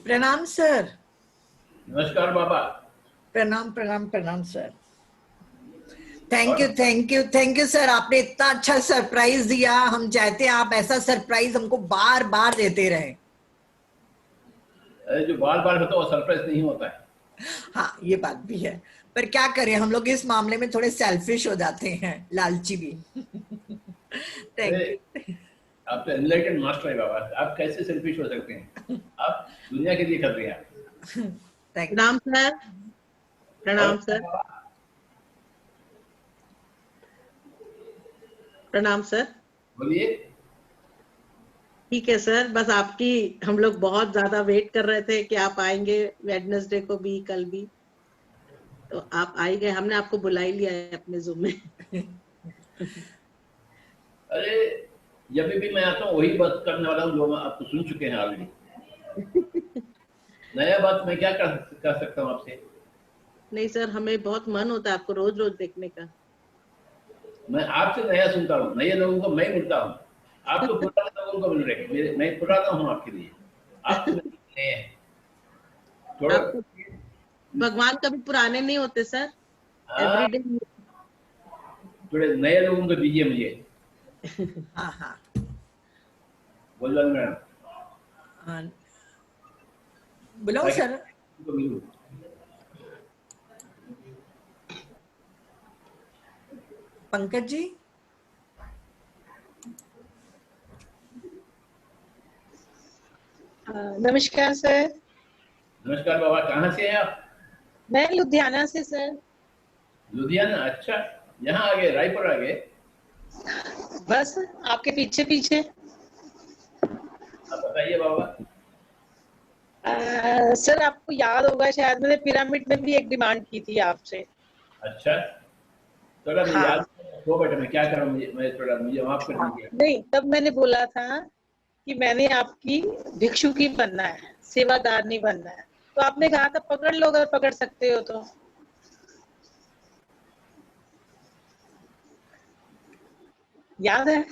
प्रणाम सर। नमस्कार बाबा। प्रणाम प्रणाम प्रणाम सर। थैंक यू सर, आपने इतना अच्छा सरप्राइज दिया। हम चाहते हैं आप ऐसा सरप्राइज हमको बार बार देते रहे। जो बार बार होता है वो सरप्राइज नहीं होता है। हाँ, ये बात भी है, पर क्या करें, हम लोग इस मामले में थोड़े सेल्फिश हो जाते हैं, लालची भी। Thank you. आप तो एनलाइटेंड मास्टर है बाबा, आप कैसे सेल्फिश हो सकते हैं? आप दुनिया के लिए कर रहे हैं। प्रणाम सर। प्रणाम सर। प्रणाम सर। बोलिए। ठीक है सर, बस आपकी हम लोग बहुत ज्यादा वेट कर रहे थे कि आप आएंगे वेडनेसडे को भी, कल भी, तो आप आ ही गए। हमने आपको बुला ही लिया है अपने जूम में। अरे जब भी मैं आता हूँ वही बात करने वाला हूँ जो आपको सुन चुके हैं ऑलरेडी। नया बात मैं क्या कर सकता हूँ आपसे? नहीं सर, हमें बहुत मन होता है आपको रोज रोज देखने का। मैं आपसे नया सुनता हूँ, नए लोगों को मैं मिलता हूँ। आप तो पुराने लोगों को मिल रहे, मैं पुराना हूँ आपके लिए, आप तो नए हैं। थोड़ा भगवान कभी पुराने नहीं होते सर, एवरीडे। थोड़े नए लोगों को दीजिए मुझे। हाँ हाँ, बोल मैडम, बुलाओ सर। पंकज जी। नमस्कार सर। नमस्कार बाबा, कहाँ से हैं आप? मैं लुधियाना से सर। लुधियाना, अच्छा। यहाँ आ गए, रायपुर आ गए? बस आपके पीछे पीछे। आप बताइए बाबा। सर आपको याद होगा शायद, मैंने पिरामिड में भी एक डिमांड की थी आपसे। अच्छा, थोड़ा मुझे हाँ। याद हो बेटा, मैं क्या करूँ, मैं थोड़ा मुझे माफ कर दीजिए। नहीं, तब मैंने बोला था कि मैंने आपकी भिक्षुकी बनना है, सेवादार नहीं बनना है, तो आपने कहा था पकड़ लो अगर पकड़ सकते हो तो। याद है?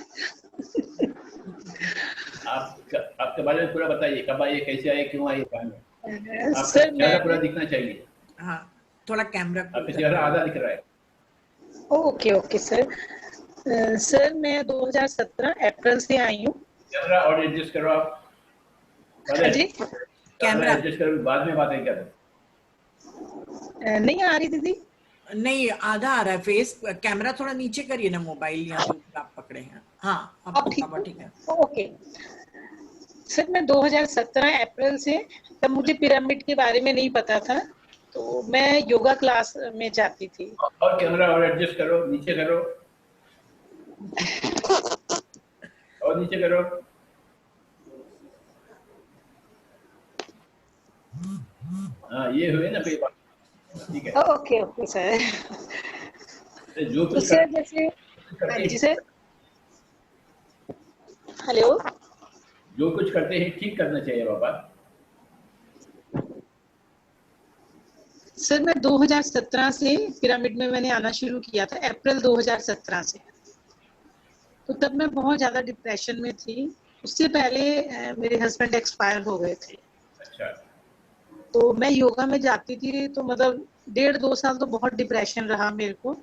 आपके बारे में पूरा बताइए, कब आइए, कैसे आए, क्यों आए, कहाँ? सर चेहरा पूरा दिखना चाहिए। हाँ, थोड़ा कैमरा। आपका चेहरा आधा दिख रहा है। Okay okay sir. सर मैं 2017 अप्रैल से आई हूँ। कैमरा और एडजस्ट करो आप। हाँ जी, कैमरा एडजस्ट करो, बाद में बातें करो। नहीं आ रही दीदी? नहीं, आधा आ रहा है फेस। कैमरा थोड़ा नीचे करिए ना, मोबाइल या जो आप पकड़े हैं। हाँ, अब ठीक है। ओके सर, मैं 2017 अप्रैल से, तब मुझे पिरामिड के बारे में नहीं पता था, तो मैं योगा क्लास में जाती थी। और कैमरा और एडजस्ट करो, नीचे करो और नीचे करो। हाँ, ये हुए ना, कोई बात। ठीक है, ओके ओके सर। जो तो कुछ सर जैसे, जी सर, हेलो, जो कुछ करते हैं ठीक करना चाहिए बाबा। सर मैं 2017 से पिरामिड में मैंने आना शुरू किया था, अप्रैल 2017 से। तो तब मैं बहुत ज्यादा डिप्रेशन में थी। उससे पहले मेरे हस्बैंड एक्सपायर हो गए थे। अच्छा। तो मैं योगा में जाती थी, तो मतलब 1.5-2 साल तो बहुत डिप्रेशन रहा मेरे को।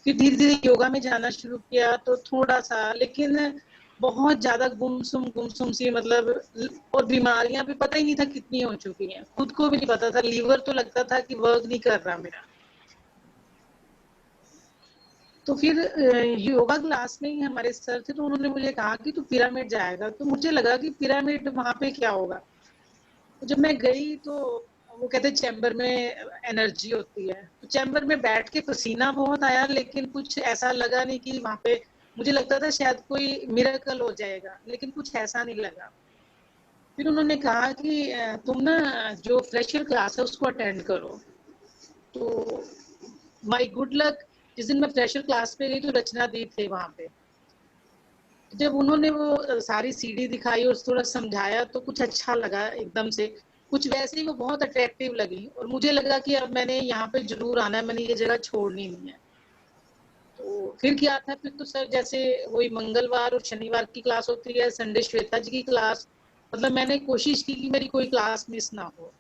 फिर धीरे धीरे योगा में जाना शुरू किया तो थोड़ा सा, लेकिन बहुत ज्यादा गुमसुम सी, मतलब, और बीमारियां भी पता ही नहीं था कितनी हो चुकी हैं, खुद को भी नहीं पता था। लीवर तो लगता था कि वर्क नहीं कर रहा मेरा। तो फिर योगा क्लास में ही हमारे सर थे, तो उन्होंने मुझे कहा कि तू पिरामिड जाएगा। तो मुझे लगा कि पिरामिड वहां पे क्या होगा। तो जब मैं गई तो वो कहते चैम्बर में एनर्जी होती है, तो चैम्बर में बैठ के पसीना बहुत आया, लेकिन कुछ ऐसा लगा नहीं कि वहां पे, मुझे लगता था शायद कोई मिरेकल हो जाएगा, लेकिन कुछ ऐसा नहीं लगा। फिर उन्होंने कहा कि तुम ना जो फ्रेशर क्लास है उसको अटेंड करो। तो माय गुड लक, जिस दिन मैं फ्रेशर क्लास पे गई तो रचना दी थे वहां पे। जब उन्होंने वो सारी सीढ़ी दिखाई और थोड़ा समझाया तो कुछ अच्छा लगा एकदम से। कुछ वैसे ही वो बहुत अट्रैक्टिव लगी और मुझे लगा कि अब मैंने यहाँ पे जरूर आना है, मैंने ये जगह छोड़नी नहीं है। तो फिर क्या था, फिर तो सर जैसे वही मंगलवार और शनिवार की क्लास होती है, संडे श्वेता जी की क्लास, मतलब मैंने कोशिश की कि मेरी कोई क्लास मिस ना हो।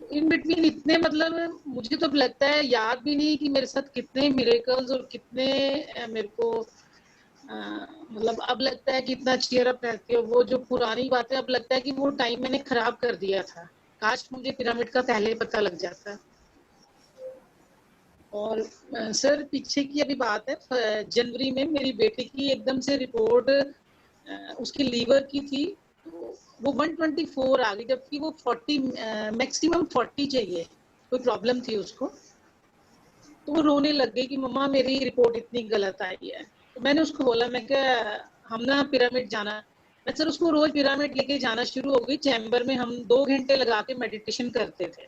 इन बिटवीन इतने मतलब मुझे तो लगता है याद भी नहीं कि मेरे साथ कितने मिरेकल्स और कितने मेरे को मतलब अब लगता है कि इतना चीयर अप रहती है। वो जो पुरानी बातें अब लगता है कि वो टाइम मैंने खराब कर दिया था, काश मुझे पिरामिड का पहले ही पता लग जाता। और सर पीछे की अभी बात है, जनवरी में मेरी बेटी की एकदम से रिपोर्ट उसकी लीवर की थी, तो वो 124 आ गई, जबकि वो 40 मैक्सिमम 40 चाहिए, कोई प्रॉब्लम थी उसको। तो वो रोने लग गई कि मम्मा मेरी रिपोर्ट इतनी गलत आई है। तो मैंने उसको बोला, मैं क्या हम ना पिरामिड जाना। मैं सर उसको रोज पिरामिड लेके जाना शुरू हो गई। चैम्बर में हम 2 घंटे लगा के मेडिटेशन करते थे।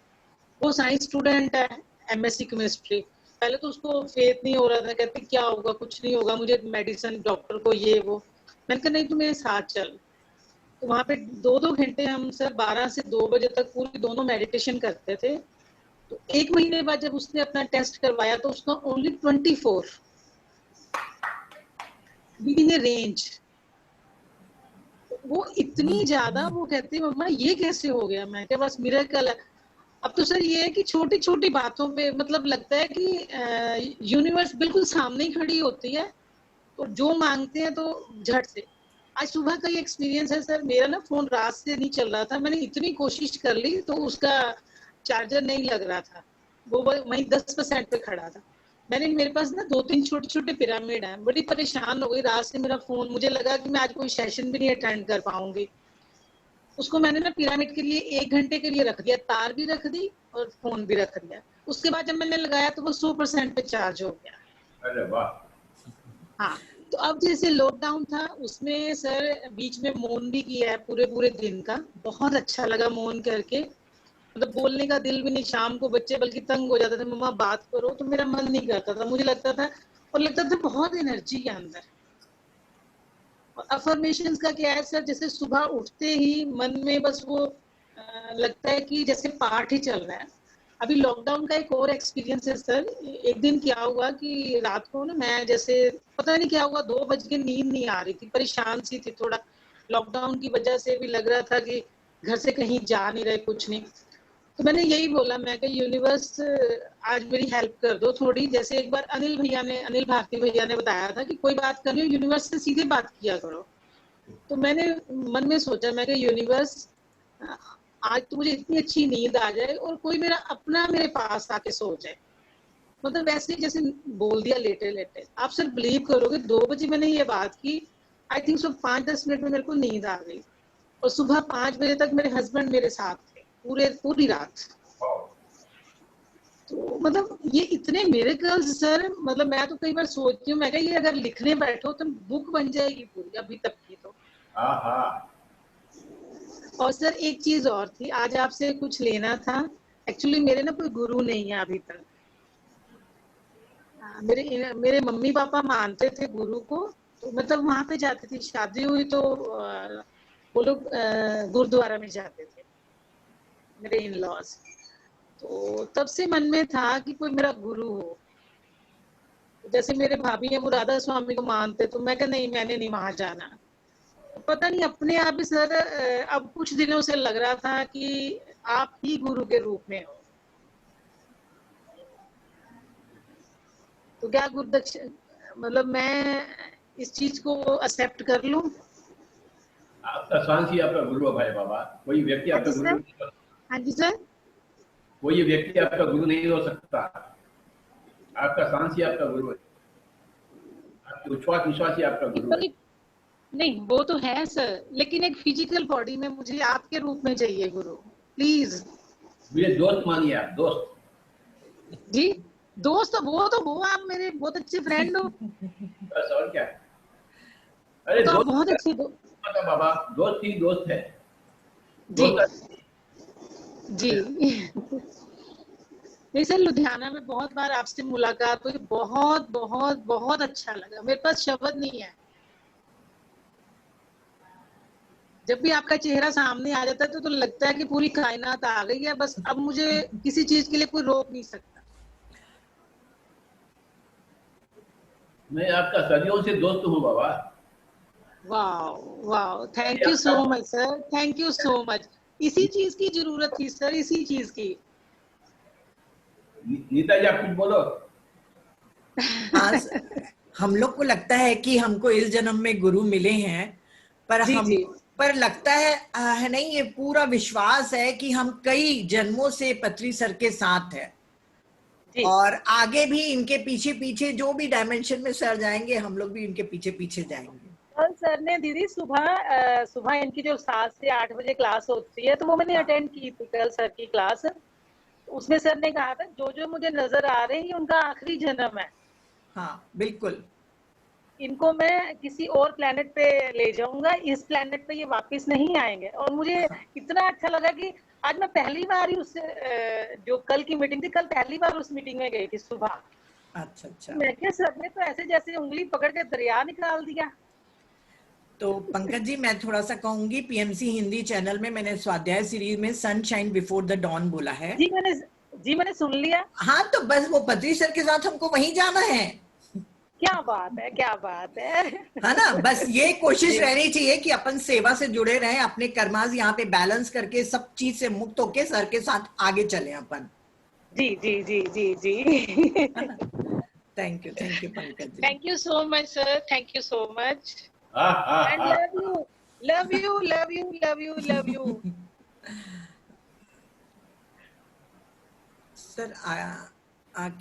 वो साइंस स्टूडेंट है, एमएससी केमिस्ट्री। पहले तो उसको फेथ नहीं हो रहा था, कहती क्या होगा, कुछ नहीं होगा, मुझे मेडिसिन डॉक्टर को ये वो। मैंने कहा नहीं तू मेरे साथ चल। तो वहां पे 2-2 घंटे हम सर 12 से 2 बजे तक पूरी दोनों मेडिटेशन करते थे। तो 1 महीने बाद जब उसने अपना टेस्ट करवाया तो उसका ओनली 24 विद इन रेंज। वो इतनी ज्यादा, वो कहती मम्मा ये कैसे हो गया। मैं क्या बस मिरेकल है। अब तो सर ये है कि छोटी छोटी बातों पे मतलब लगता है कि यूनिवर्स बिल्कुल सामने ही खड़ी होती है और जो मांगते हैं तो झट से। आज सुबह का ये एक्सपीरियंस है सर, मेरा ना फोन रात से नहीं चल रहा था, मैंने इतनी कोशिश कर ली तो उसका चार्जर नहीं लग रहा था, वो वहीं 10% पे खड़ा था। मैंने मेरे पास ना 2-3 छोटे छोटे पिरामिड हैं, बड़ी परेशान हो गई रात से। मेरा फोन, मुझे लगा कि मैं आज कोई सेशन भी नहीं अटेंड कर पाऊंगी। उसको मैंने ना पिरामिड के लिए 1 घंटे के लिए रख दिया, तार भी रख दी और फोन भी रख दिया। उसके बाद जब मैंने लगाया तो वो 100% पे चार्ज हो गया। अरे वाह। हाँ, तो अब जैसे लॉकडाउन था उसमें सर बीच में मौन भी किया है पूरे पूरे दिन का। बहुत अच्छा लगा मौन करके, मतलब बोलने का दिल भी नहीं। शाम को बच्चे बल्कि तंग हो जाते थे, मम्मा बात करो, तो मेरा मन नहीं करता था। मुझे लगता था और लगता था बहुत एनर्जी है अंदर। अफर्मेशंस का क्या है सर, जैसे सुबह उठते ही मन में बस वो लगता है कि जैसे पाठ ही चल रहा है। अभी लॉकडाउन का एक और एक्सपीरियंस है सर। एक दिन क्या हुआ कि रात को ना मैं जैसे पता नहीं क्या हुआ, 2 बज के नींद नहीं आ रही थी, परेशान सी थी थोड़ा। लॉकडाउन की वजह से भी लग रहा था कि घर से कहीं जा नहीं रहे, कुछ नहीं। तो मैंने यही बोला, मैं कि यूनिवर्स आज मेरी हेल्प कर दो थोड़ी। जैसे एक बार अनिल भारती भैया ने बताया था कि कोई बात करनी हो यूनिवर्स से सीधे बात किया करो। तो मैंने मन में सोचा, मैं कि यूनिवर्स आज तो मुझे इतनी अच्छी नींद आ जाए और कोई मेरा अपना मेरे पास आके सो जाए। मतलब वैसे ही जैसे बोल दिया लेटे लेटे। आप सर बिलीव करोगे 2 बजे मैंने ये बात की, आई थिंक सो 5-10 मिनट में मेरे को नींद आ गई। और सुबह 5 बजे तक मेरे हस्बैंड मेरे साथ थे पूरी रात। तो मतलब ये इतने मिरेकल्स सर, मतलब मैं तो कई बार सोचती हूँ, मैं क्या ये अगर लिखने बैठो तो बुक बन जाएगी पूरी अभी तक की तो। और सर एक चीज और थी, आज आपसे कुछ लेना था। एक्चुअली मेरे ना कोई गुरु नहीं है अभी तक। मेरे मम्मी पापा मानते थे गुरु को, तो मतलब वहां पे जाती थी। शादी हुई तो वो लोग गुरुद्वारा में जाते थे मेरे इन लॉज। तो तब से मन में था कि कोई मेरा गुरु हो। जैसे मेरे भाभी है वो राधा स्वामी को मानते, तो मैं कहा नहीं मैंने नहीं वहां जाना। पता नहीं अपने आप ही सर अब कुछ दिनों से लग रहा था कि आप ही गुरु के रूप में हो। तो क्या गुरुदक्षिण, मतलब मैं इस चीज को एक्सेप्ट कर लूं? आपका सांस ही आपका गुरु है भाई बाबा। कोई व्यक्ति आपका गुरु नहीं हो, हाँ जी सर, कोई व्यक्ति आपका गुरु नहीं हो सकता। आपका सांस ही आपका गुरु है, आपके उच्छ्वास विश्वास ही आपका गुरु है। नहीं वो तो है सर, लेकिन एक फिजिकल बॉडी में मुझे आपके रूप में चाहिए गुरु, प्लीज। मुझे दोस्त मानिए आप, दोस्त। जी दोस्त तो वो आप मेरे बहुत अच्छे फ्रेंड हो। बस और क्या। अरे तो आप दोस्त बहुत अच्छे मतलब बाबा, दोस्त ही दोस्त है। जी दोस्त जी। नहीं सर, लुधियाना में बहुत बार आपसे मुलाकात हुई, बहुत बहुत बहुत अच्छा लगा। मेरे पास शब्द नहीं है। जब भी आपका चेहरा सामने आ जाता है तो लगता है कि पूरी कायनात आ गई है, बस अब मुझे किसी चीज के लिए कोई रोक नहीं सकता। मैं आपका सदियों से दोस्त हूँ बाबा। वाह वाह, thank you so much sir, thank you so much. इसी चीज की जरूरत थी सर, इसी चीज की। नीता जी आप कुछ बोलो। हाँ, हम लोग को लगता है कि हमको इस जन्म में गुरु मिले हैं, पर जी हम जी पर लगता है नहीं, ये पूरा विश्वास है कि हम कई जन्मों से पत्री सर के साथ है, जी। और आगे भी इनके पीछे पीछे जो भी डायमेंशन में सर जाएंगे हम लोग भी इनके पीछे पीछे जाएंगे। कल सर ने दीदी सुबह इनकी जो 7 से 8 बजे क्लास होती है, तो वो मैंने हाँ, अटेंड की थी कल सर की क्लास। उसमें सर ने कहा था जो जो मुझे नजर आ रहे हैं ये उनका आखिरी जन्म है, हाँ बिल्कुल। इनको मैं किसी और प्लेनेट पे ले जाऊंगा, इस प्लेनेट पे ये वापस नहीं आएंगे। और मुझे इतना अच्छा लगा कि आज मैं पहली बार ही जो कल की मीटिंग थी, कल पहली बार उस मीटिंग में गई थी सुबह। अच्छा अच्छा। मैं क्या, सर ने तो ऐसे जैसे उंगली पकड़ के दरिया निकाल दिया। तो पंकज जी मैं थोड़ा सा कहूंगी, पीएमसी हिंदी चैनल में मैंने स्वाध्याय सीरीज में सनशाइन बिफोर द डॉन बोला है। जी मैंने जी मैंने सुन लिया। हाँ, तो बस वो पत्री सर के साथ हमको वहीं जाना है। क्या बात है, क्या बात है। है ना, बस ये कोशिश जी रहनी चाहिए कि अपन सेवा से जुड़े रहें, अपने कर्माज यहाँ पे बैलेंस करके सब चीज से मुक्त होके सर के साथ आगे चले अपन। जी जी जी जी जी। है ना। Thank you Pankaj ji. Thank you so much sir, thank you so much हाँ हाँ एंड हाँ। Love you love you love you love you love you. Sir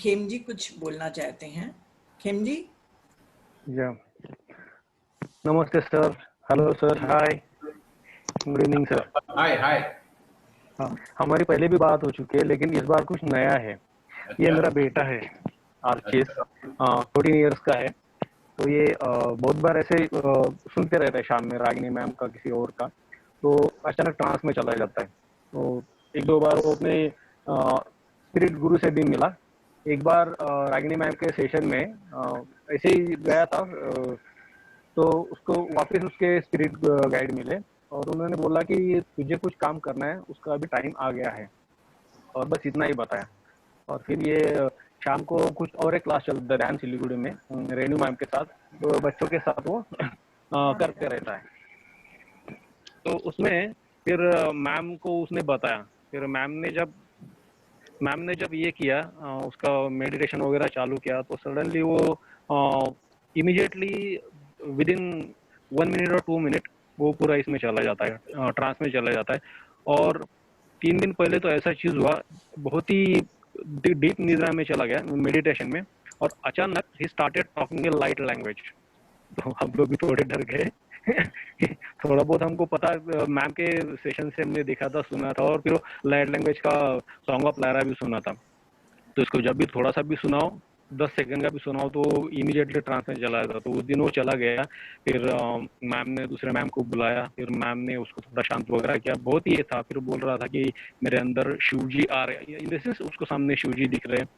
Khem ji कुछ बोलना चाहते हैं? खेम जी। या नमस्ते sir, hello sir, hi, good evening sir. Hi hi. हाँ, हमारी पहले भी बात हो चुकी है लेकिन इस बार कुछ नया है। ये अच्छा मेरा बेटा है, आर्चिस, अच्छा 14 इयर्स का है। तो ये बहुत बार ऐसे सुनते रहता है शाम में रागिनी मैम का किसी और का, तो अचानक ट्रांस में चला जाता है। तो एक दो बार वो अपने स्पिरिट गुरु से भी मिला। एक बार रागिनी मैम के सेशन में ऐसे ही गया था, तो उसको वापस उसके स्पिरिट गाइड मिले और उन्होंने बोला कि तुझे कुछ काम करना है, उसका अभी टाइम आ गया है, और बस इतना ही बताया। और फिर ये शाम को कुछ और एक क्लास चलता है ध्यान सिलीगुड़ी में रेनू मैम के साथ, तो बच्चों के साथ वो करते रहता है। तो उसमें फिर मैम को उसने बताया, फिर मैम ने जब ये किया, उसका मेडिटेशन वगैरह चालू किया, तो सडनली वो इमीडिएटली विद इन 1 मिनट और 2 मिनट वो पूरा इसमें चला जाता है, ट्रांस में चला जाता है। और 3 दिन पहले तो ऐसा चीज हुआ, बहुत ही डीप निद्रा में चला गया मेडिटेशन में, और अचानक he started talking in light language. तो हम लोग भी थोड़े डर गए। थोड़ा बहुत हमको पता, मैम के सेशन से हमने देखा था, सुना था, और फिर लाइट लैंग्वेज का सॉन्ग ऑफ लायरा भी सुना था। तो इसको जब भी थोड़ा सा भी सुनाओ, 10 सेकंड का भी सुनाओ, तो इमीडिएटली ट्रांस में चला जाता। तो उस दिन वो चला गया। फिर मैम ने दूसरे मैम को बुलाया, फिर मैम ने उसको थोड़ा शांत वगैरह किया। बहुत ही ये था, फिर बोल रहा था कि मेरे अंदर शिव जी आ रहे हैं, इन द सेंस उसको सामने शिव जी दिख रहे हैं,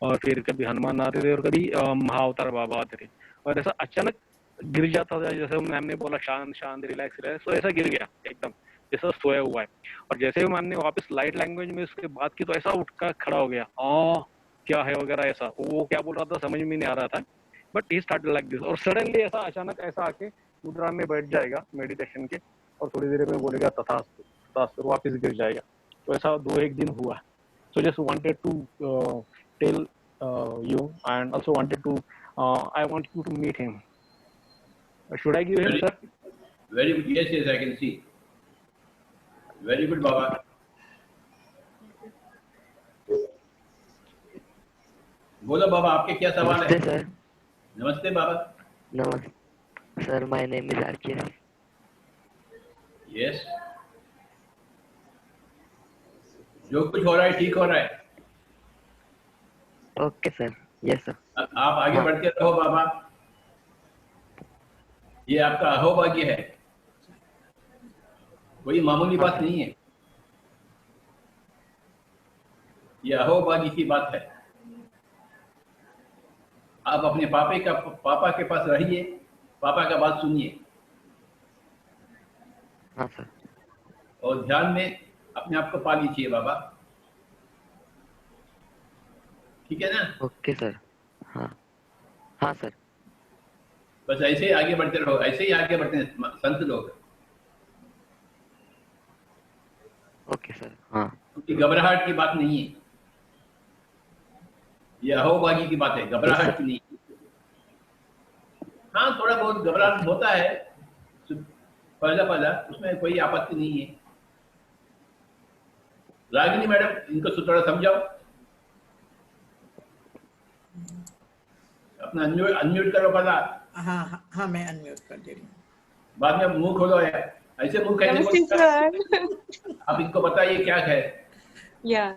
और फिर कभी हनुमान आते थे और कभी महाअवतार बाबा आते थे। और ऐसा अचानक गिर जाता था, जैसे मैम ने बोला शांत शांत रिलैक्स रिलैक्स, तो ऐसा गिर गया एकदम जैसा सोया हुआ है। और जैसे ही मैम ने वापस लाइट लैंग्वेज में उसके बात की, तो ऐसा उठ कर खड़ा हो गया, क्या है वगैरह ऐसा। वो क्या बोल रहा था समझ में नहीं आ रहा था, but he started like this. और सडनली ऐसा अचानक ऐसा आके मुद्रा में बैठ जाएगा मेडिटेशन के, और थोड़ी देर में बोलेगा तथास्तु तथास्तु, वापस गिर जाएगा। तो ऐसा 2-1 दिन हुआ। So just wanted to tell you, and also wanted to I want you to meet him. Should I give him, very sir? very good. Yes yes I can see. Very good बाबा। बोलो बाबा आपके क्या सवाल है? Namaste, sir. नमस्ते बाबा। Namaste. Sir, my name is Archis. Yes, जो कुछ हो रहा है ठीक हो रहा है। Okay, sir. Yes, sir. आप आगे हाँ। बढ़ते रहो बाबा, ये आपका अहोभाग्य है, कोई मामूली बात नहीं है, ये अहोभाग्य की बात है। आप अपने पापा के पास रहिए, पापा का बात सुनिए। हाँ सर। और ध्यान में अपने आप को पा लीजिए बाबा, ठीक है ना? Okay sir. हाँ हाँ सर। बस ऐसे ही आगे बढ़ते रहो, ऐसे ही आगे बढ़ते हैं संत लोग, ओके सर। हाँ क्योंकि घबराहट की बात नहीं है, ये अहोभागी की बात है, यस घबराहट सर। की नहीं। हाँ थोड़ा बहुत घबराहट ओके होता है पहला पहला, उसमें कोई आपत्ति नहीं है। रागिनी मैडम इनको थोड़ा समझाओ, अपना अनम्यूट करो पहला, हाँ हाँ हाँ, मैं अनम्यूट कर दे रही हूँ। बाद में मुंह खोलो यार, ऐसे मुंह कैसे Namaste, बोलते हैं? sir. आप इनको बताइए क्या है। Yeah.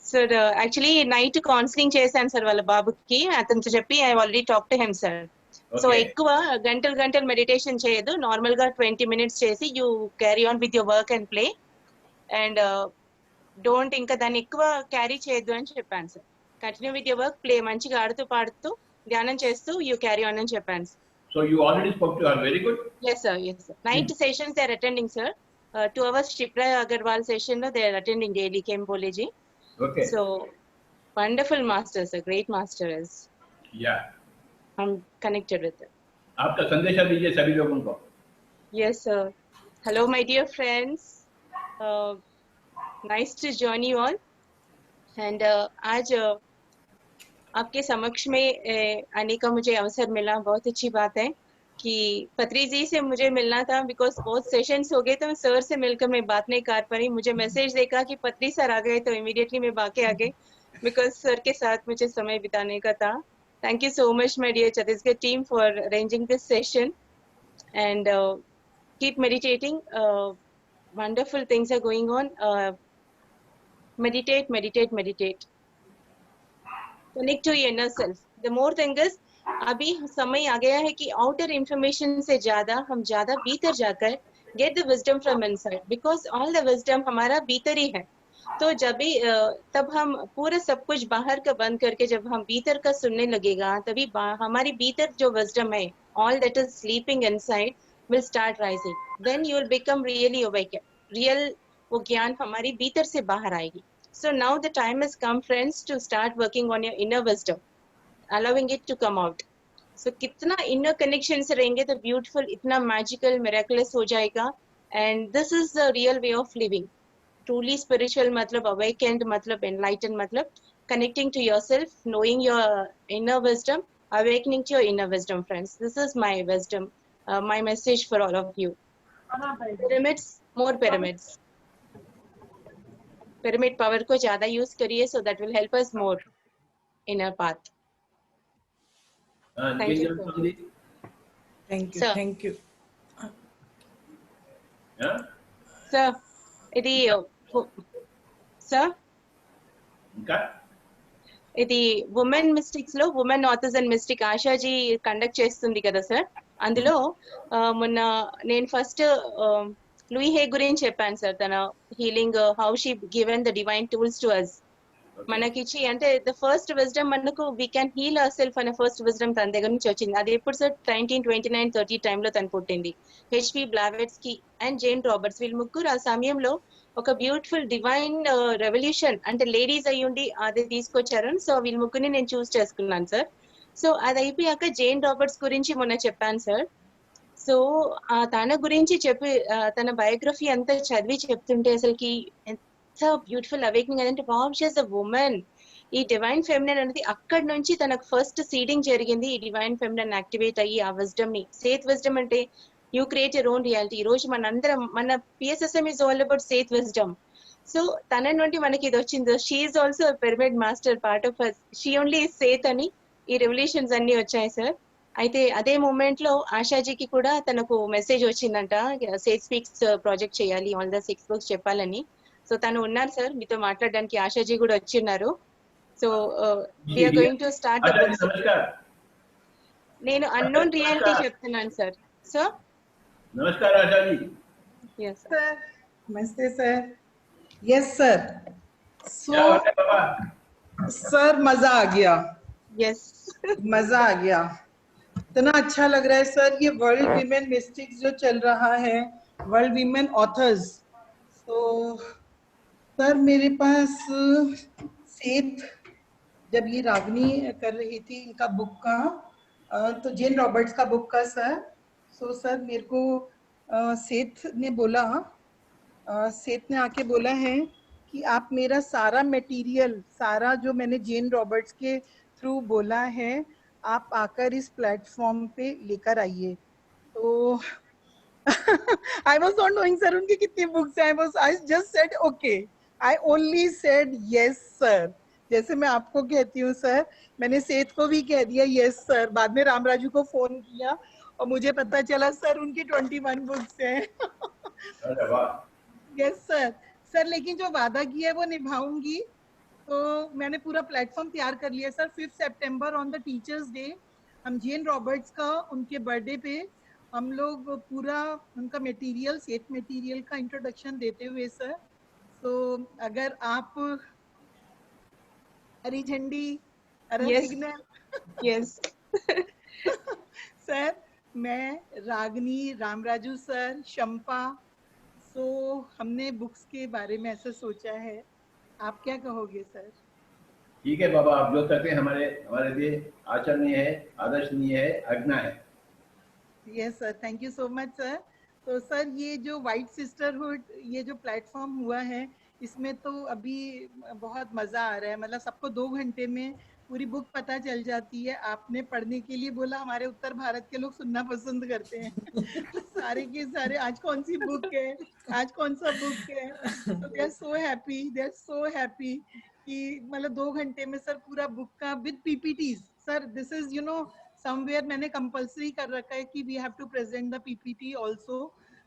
Sir, actually, night counseling చేశాను సార్ వాళ్ళ బాబుకి. అతనితో చెప్పి I already talked to him, sir. So Okay. ఎక్కువ గంటలు మెడిటేషన్ చేయదు, నార్మల్ గా 20 minutes చేసి you carry on with your work and play, and don't ఇంకా దాన్ని ఎక్కువ క్యారీ చేయొద్దు అని చెప్పాను sir. Continue with your work, play, మంచిగా ఆడుతూ పాడుతూ ధ్యానం చేస్తూ యూ క్యారీ ఆన్ అని చెప్పాను sir. So you already spoke to her, very good. Yes sir, yes sir. Night sessions they are attending, sir. 2 hours Shipra Agarwal session they are attending daily, Kembole ji. Okay. So wonderful masters, a great master is. Yeah. I'm connected with it. आपका संदेशा दीजिए सभी लोगों को। Yes sir. Hello my dear friends. Nice to join you all. And आज आपके समक्ष में आने का मुझे अवसर मिला, बहुत अच्छी बात है कि पत्री जी से मुझे मिलना था, बिकॉज बहुत सेशंस हो गए तो सर से मिलकर मैं बात नहीं कर पाई। मुझे मैसेज देखा कि पत्री सर आ गए तो इमीडिएटली मैं बाके आ गई, बिकॉज सर के साथ मुझे समय बिताने का था। Thank you so much my dear Chhattisgarh team for arranging this session and keep meditating, wonderful things are going on. meditate, meditate, meditate. Connect to your inner self. The more thing is, अभी समय आ गया है कि outer information से ज्यादा हम ज्यादा भीतर जाकर get the wisdom from inside, because all the wisdom हमारा भीतर ही है। तो जब भी तब हम पूरा सब कुछ बाहर का बंद करके जब हम भीतर का सुनने लगेगा, तभी हमारी भीतर जो विजडम है, all that is sleeping inside will start rising, then you will become really awaken. Real वो ज्ञान हमारी भीतर से बाहर आएगी। So now the time has come, friends, to start working on your inner wisdom, allowing it to come out. So कितना inner connection से रहेंगे तो beautiful, इतना magical, miraculous हो जाएगा, and this is the real way of living. Truly spiritual मतलब awakened मतलब enlightened मतलब connecting to yourself, knowing your inner wisdom, awakening to your inner wisdom, friends. This is my wisdom, my message for all of you. Pyramids, more pyramids. Pyramid power को ज्यादा use करिए, so that will help us more in our path. Thank you thank you Sir. Thank you sir ఇది sir ఇంకా ఇది women mystics లో women authors and mystic Asha ji conduct చేస్తుంది కదా sir, అందులో మొన్న నేను ఫస్ట్ లూయి హే గురించి చెప్పాను సార్. తన healing, how she given the divine tools to us, మనకిచ్చి అంటే ద ఫస్ట్ విజ్డమ్ మనకు we can heal our self అనే ఫస్ట్ విజ్డమ్ తన దగ్గర నుంచి వచ్చింది. అది ఎప్పుడు సార్ 1929-30 టైంలో తను పుట్టింది. HP Blavatsky and Jane Roberts వీళ్ళు ముగ్గురు ఆ సమయంలో ఒక బ్యూటిఫుల్ డివైన్ రెవల్యూషన్ అంటే లేడీస్ అయ్యుండి అది తీసుకొచ్చారు. సో వీళ్ళ ముగ్గురిని నేను చూస్ చేసుకున్నాను సార్. సో అది అయిపోయాక జేన్ రాబర్ట్స్ గురించి మొన్న చెప్పాను సార్. సో తన గురించి చెప్పి తన బయోగ్రఫీ అంతా చదివి చెప్తుంటే అసలుకి ఎంత బ్యూటిఫుల్ అవేకింగ్ అదంటే, wow she is a women. ఈ డివైన్ ఫెమినైన్ అనేది అక్కడి నుంచి తనకు ఫస్ట్ సీడింగ్ జరిగింది. ఈ డివైన్ ఫెమినైన్ యాక్టివేట్ అయ్యి ఆ విజ్డమ్ ని, సేత్ విజ్డమ్ అంటే you create your own reality. ఈ రోజు మనందరం మన PSSM is all about Seth wisdom. So తన నుండి మనకి ఇది వచ్చింది. She is also pyramid master, part of us. She only Seth అని ఈ రెవల్యూషన్స్ అన్ని వచ్చాయి సార్. అయితే అదే మూమెంట్ లో ఆశాజీకి కూడా తనకు మెసేజ్ వచ్చిందంట, సేత్ స్పీక్స్ ప్రాజెక్ట్ చేయాలి, ఆల్ ద 6 books చెప్పాలని. సో తను ఉన్నారు సార్ మీతో మాట్లాడడానికి, ఆశాజీ కూడా వచ్చి ఉన్నారు. So we are going to start the books. నేను అన్నోన్ రియాలిటీ చెప్తున్నాను సార్. సో नमस्कार Asha ji. yes sir. Sir नमस्ते सर। Yes sir. क्या हो रहा है बाबा? सर मजा आ गया, yes मजा आ गया, इतना अच्छा लग रहा है सर। ये वर्ल्ड विमेन मिस्टिक्स जो चल रहा है वर्ल्ड वीमेन ऑथर्स। तो सर मेरे पास सेठ, जब ये रागनी कर रही थी इनका बुक का, तो जेन रॉबर्ट्स का बुक का सर। सो सर मेरे को सेठ ने बोला, सेठ ने आके बोला है कि आप मेरा सारा मटेरियल, सारा जो मैंने जेन रॉबर्ट्स के थ्रू बोला है, आप आकर इस प्लेटफॉर्म पे लेकर आइए। तो I was not knowing sir उनकी कितनी बुक्स हैं। I just said okay. I only said yes sir. जैसे मैं आपको कहती हूँ सर, मैंने सेठ को भी कह दिया yes सर। बाद में रामराजू को फोन किया और मुझे पता चला सर उनकी 21 बुक्स हैं। अरे वाह, यस सर। सर लेकिन जो वादा किया है वो निभाऊंगी। तो मैंने पूरा प्लेटफॉर्म तैयार कर लिया sir. 5 September on the teachers day हम जेन रॉबर्ट्स का, उनके बर्थडे पे हम लोग पूरा उनका मटेरियल, सेट मटेरियल का इंट्रोडक्शन देते हुए सर। तो अगर आप हरी झंडी, हरा Yes. Signal, Yes. सर मैं, रागनी, रामराजू सर, शंपा, सो हमने बुक्स के बारे में ऐसा सोचा है। आप क्या कहोगे सर? ठीक है बाबा, आप जो करते हैं हमारे हमारे लिए आचरणीय है, आदर्शनीय है, आज्ञा है। Yes sir, thank you so much sir. तो सर ये जो वाइट सिस्टरहुड, ये जो प्लेटफॉर्म हुआ है, इसमें तो अभी बहुत मजा आ रहा है। मतलब सबको 2 घंटे में पूरी बुक पता चल जाती है। आपने पढ़ने के लिए बोला, हमारे उत्तर भारत के लोग सुनना पसंद करते हैं। सारे के सारे आज कौन सी बुक है, आज कौन सा बुक है। तो they are so happy, they are so happy कि मतलब 2 घंटे में सर पूरा बुक का with PPTs. Sir this is you know somewhere मैंने कंपलसरी कर रखा है कि we have to present the PPT also,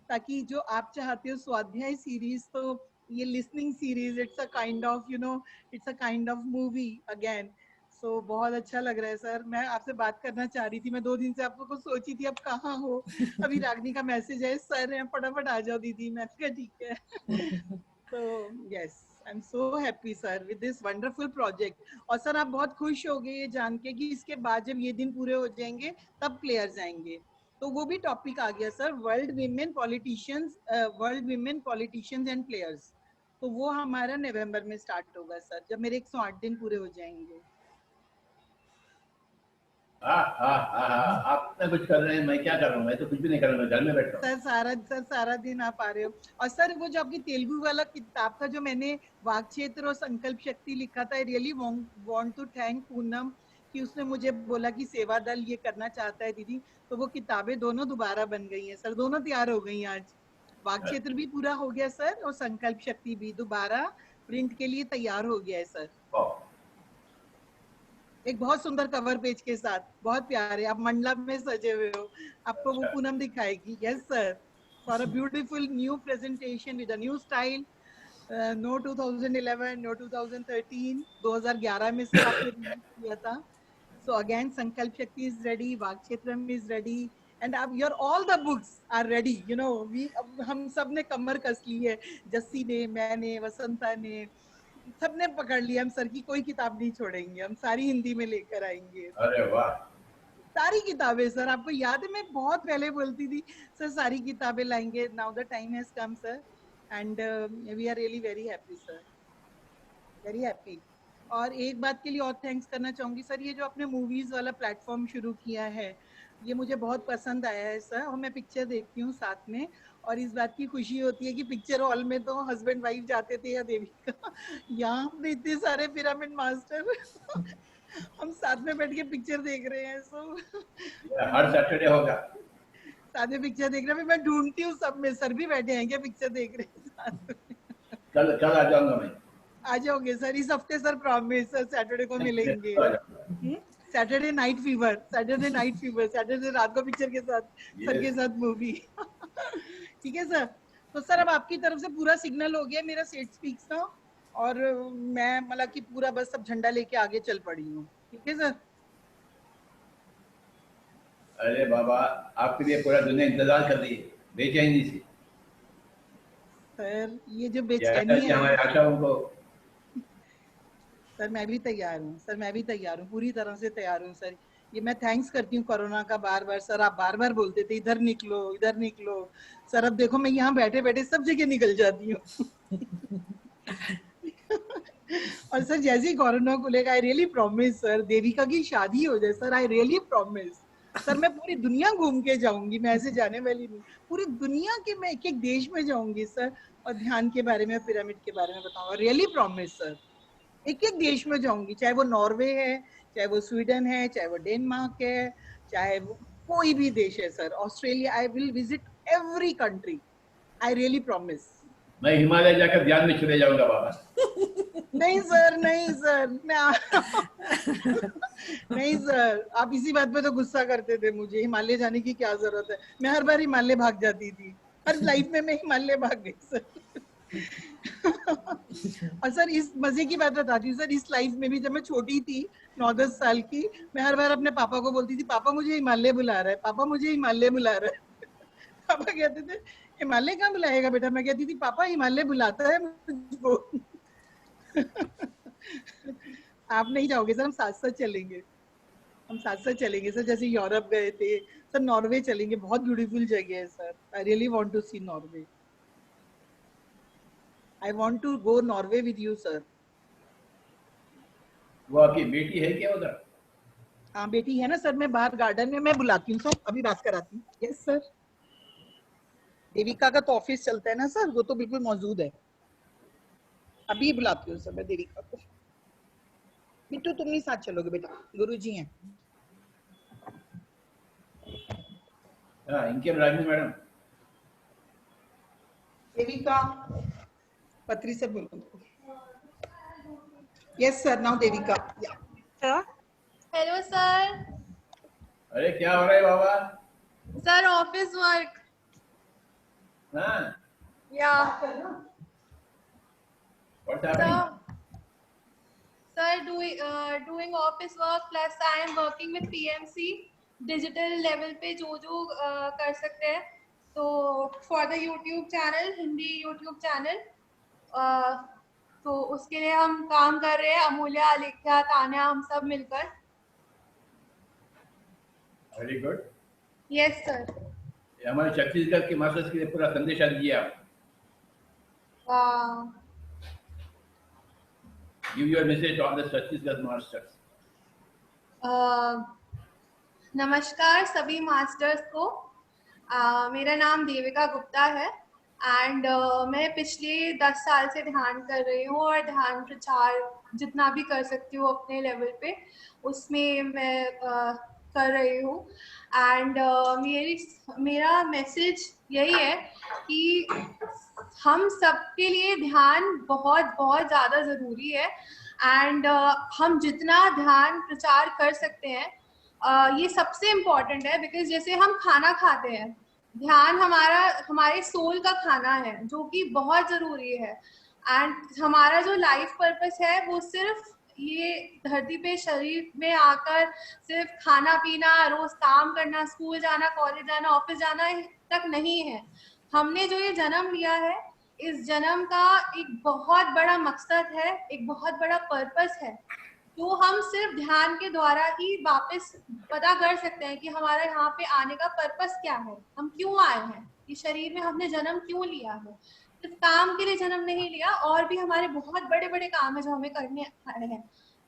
ताकि जो आप चाहते हो स्वाध्याय सीरीज, तो ये listening series, it's a kind of you know, it's a kind of movie again. So बहुत अच्छा लग रहा है सर। मैं आपसे बात करना चाह रही थी, मैं 2 दिन से आपको कुछ सोची थी, अब कहाँ हो। अभी रागनी का मैसेज है, सर हैं फटाफट आ जाओ दीदी। मैं कहा ठीक है। तो yes, I am so happy sir with this wonderful project. और सर आप बहुत खुश हो गए ये जान के कि इसके बाद जब ये दिन पूरे हो जाएंगे तब प्लेयर्स आएंगे। तो वो भी टॉपिक आ गया sir, world women politicians, world women politicians and players. तो वो हमारा नवंबर में स्टार्ट होगा सर, जब मेरे 108 दिन पूरे हो जाएंगे। आप इतना कुछ कर रहे हैं, मैं क्या कर रहा हूँ? मैं तो कुछ भी नहीं कर रहा हूँ, मैं घर में बैठ रहा हूँ। सर सारा दिन आप आ रहे हो। और सर वो जो आपकी तेलुगु वाला किताब का जो मैंने वाक क्षेत्र और संकल्प शक्ति लिखा था, I really want to thank Poonam कि उसने मुझे बोला कि सेवा दल ये करना चाहता है दीदी। तो वो किताबें दोनों दोबारा बन गई हैं सर, दोनों तैयार हो गई हैं आज। वाक क्षेत्र भी पूरा हो गया सर, और संकल्प शक्ति भी दोबारा प्रिंट के लिए तैयार हो गया है सर। एक बहुत सुंदर कवर पेज के साथ, बहुत प्यारे, आप मंडला में सजे हुए हो। आपको वो पूनम दिखाएगी। Yes sir, for a beautiful new presentation with a new style. No 2011, no 2013, 2011 में सर आपने रिलीज किया था। सो again Sankalp Shakti is ready, Vak Kshetram is ready, and अब your all the books are ready. You know we, हम सब ने कमर कस ली है, जस्सी ने, मैंने, वसंता ने, सबने पकड़ लिया। हम सर की कोई किताब नहीं छोड़ेंगे, हम सारी हिंदी में लेकर आएंगे। अरे वाह, सारी किताबें सर, आपको याद है मैं बहुत पहले बोलती थी सर सारी किताबें लाएंगे। Now the time has come sir, and we are really very happy sir, very happy. और एक बात के लिए और थैंक्स करना चाहूंगी सर, ये जो आपने मूवीज वाला प्लेटफॉर्म शुरू किया है, ये मुझे बहुत पसंद आया है सर। और मैं पिक्चर देखती हूँ साथ में, और इस बात की खुशी होती है कि पिक्चर हॉल में तो हस्बैंड वाइफ जाते थे या देविका, यहाँ पे इतने सारे पिरामिड मास्टर हम साथ में बैठ के पिक्चर देख रहे हैं। सो हर सैटरडे होगा, साथ में पिक्चर देख रहे हैं। मैं ढूंढती हूँ सब में, सर भी बैठे हैं क्या पिक्चर देख रहे हैं साथ में? कल आ जाऊंगा मैं। आ जाओगे सर इस हफ्ते सर, प्रॉमिस सर सैटरडे को मिलेंगे। Saturday night fever, Saturday night fever, Saturday रात को पिक्चर के साथ, सर के साथ मूवी। ठीक है सर। तो सर अब आपकी तरफ से पूरा सिग्नल हो गया मेरा सेट स्पीक्स का, और मैं मतलब कि पूरा बस अब झंडा लेके आगे चल पड़ी हूँ। ठीक है सर। अरे बाबा, आपके लिए पूरा दुनिया इंतजार कर रही है बेचैनी से। सर ये जो बेचैनी है हमारे आशाओं को। सर मैं भी तैयार हूँ सर, मैं भी तैयार हूँ, पूरी तरह से तैयार हूँ सर। ये मैं थैंक्स करती हूँ कोरोना का बार बार। सर आप बार बार बोलते थे इधर निकलो इधर निकलो, सर अब देखो मैं यहाँ बैठे बैठे सब जगह निकल जाती हूँ। और सर जैसे ही कोरोना खुलेगा, I really promise sir, Devika की शादी हो जाए sir, I really promise sir, मैं पूरी दुनिया घूम के जाऊंगी। मैं ऐसे जाने वाली नहीं, पूरी दुनिया के मैं एक एक देश में जाऊंगी सर, और ध्यान के बारे में, पिरामिड के बारे में बताऊंगा। रियली प्रॉमिस सर, एक एक देश में जाऊंगी, चाहे वो नॉर्वे है, चाहे वो स्वीडन है, चाहे वो डेनमार्क है, चाहे वो कोई भी देश है sir, Australia, I will visit every country, I really promise. मैं हिमालय जाकर ध्यान में चले जाऊंगा बाबा। नहीं सर, नहीं सर, नहीं सर, आप इसी बात पे तो गुस्सा करते थे मुझे, हिमालय जाने की क्या जरूरत है, मैं हर बार हिमालय भाग जाती थी, हर लाइफ में मैं हिमालय भाग गई सर। और सर इस मजे की बात बताती हूँ सर, इस लाइफ में भी जब मैं छोटी थी 9-10 साल की, मैं हर बार अपने पापा को बोलती थी, पापा मुझे हिमालय बुला रहा है, पापा मुझे हिमालय बुला रहा है। पापा कहते थे हिमालय कहाँ बुलाएगा बेटा, मैं कहती थी पापा हिमालय बुलाता है मुझको। आप नहीं जाओगे सर, हम साथ साथ चलेंगे, हम साथ साथ चलेंगे सर, जैसे यूरोप गए थे सर, नॉर्वे चलेंगे, बहुत ब्यूटीफुल जगह है sir, I really want to see Norway, I want to go Norway with you sir. वो आपकी बेटी है क्या उधर? हाँ बेटी है ना सर, मैं बाहर गार्डन में मैं बुलाती हूँ सर, अभी बात कराती हूँ। यस सर, देविका का तो ऑफिस चलता है ना सर, वो तो बिल्कुल मौजूद है, अभी बुलाती हूँ सर मैं देविका को। बिट्टू तुम ही साथ चलोगे बेटा, गुरुजी हैं। हाँ, इनके रागिनी मैडम। देविका, पत्री सर बोलो। Yes sir, now Devika. Sir hello sir. अरे क्या हो रहा है बाबा? Sir office work. हाँ, या what's happening? Sir, doing office work plus I am working with PMC digital level पे जो कर सकते हैं, तो for the YouTube channel, Hindi YouTube channel, तो उसके लिए हम काम कर रहे हैं, अमूल्या, आलिख्या, तान्या, हम सब मिलकर। Very good. Yes sir. हमारे छत्तीसगढ़ के मास्टर्स के लिए पूरा संदेशा दिया। Give your message to all the Chhattisgarh masters. नमस्कार सभी मास्टर्स को। मेरा नाम देविका गुप्ता है एंड मैं पिछले 10 साल से ध्यान कर रही हूँ और ध्यान प्रचार जितना भी कर सकती हूँ अपने लेवल पे उसमें मैं कर रही हूँ। एंड मेरा मैसेज यही है कि हम सबके लिए ध्यान बहुत बहुत ज़्यादा ज़रूरी है एंड हम जितना ध्यान प्रचार कर सकते हैं ये सबसे इम्पॉर्टेंट है, बिकॉज जैसे हम खाना खाते हैं, ध्यान हमारे सोल का खाना है जो कि बहुत ज़रूरी है। एंड हमारा जो लाइफ पर्पस है वो सिर्फ ये धरती पे शरीर में आकर सिर्फ खाना पीना, रोज काम करना, स्कूल जाना, कॉलेज जाना, ऑफिस जाना तक नहीं है। हमने जो ये जन्म लिया है, इस जन्म का एक बहुत बड़ा मकसद है, एक बहुत बड़ा पर्पस है, तो हम सिर्फ ध्यान के द्वारा ही वापस पता कर सकते हैं कि हमारा यहाँ पे आने का पर्पस क्या है, हम क्यों आए हैं, ये शरीर में हमने जन्म क्यों लिया है। सिर्फ काम के लिए जन्म नहीं लिया, और भी हमारे बहुत बड़े बड़े काम है जो हमें करने हैं।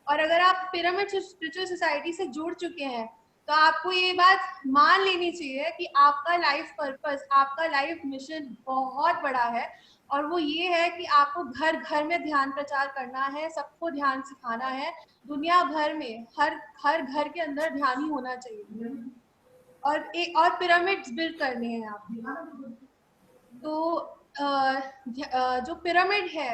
और अगर आप पिरामिड स्पिरिचुअल सोसाइटी से जुड़ चुके हैं तो आपको ये बात मान लेनी चाहिए कि आपका लाइफ पर्पस, आपका लाइफ मिशन बहुत बड़ा है, और वो ये है कि आपको घर घर में ध्यान प्रचार करना है, सबको ध्यान सिखाना है, दुनिया भर में हर घर के अंदर ध्यान ही होना चाहिए, और पिरामिड्स बिल्ड करने हैं आपको। तो जो पिरामिड है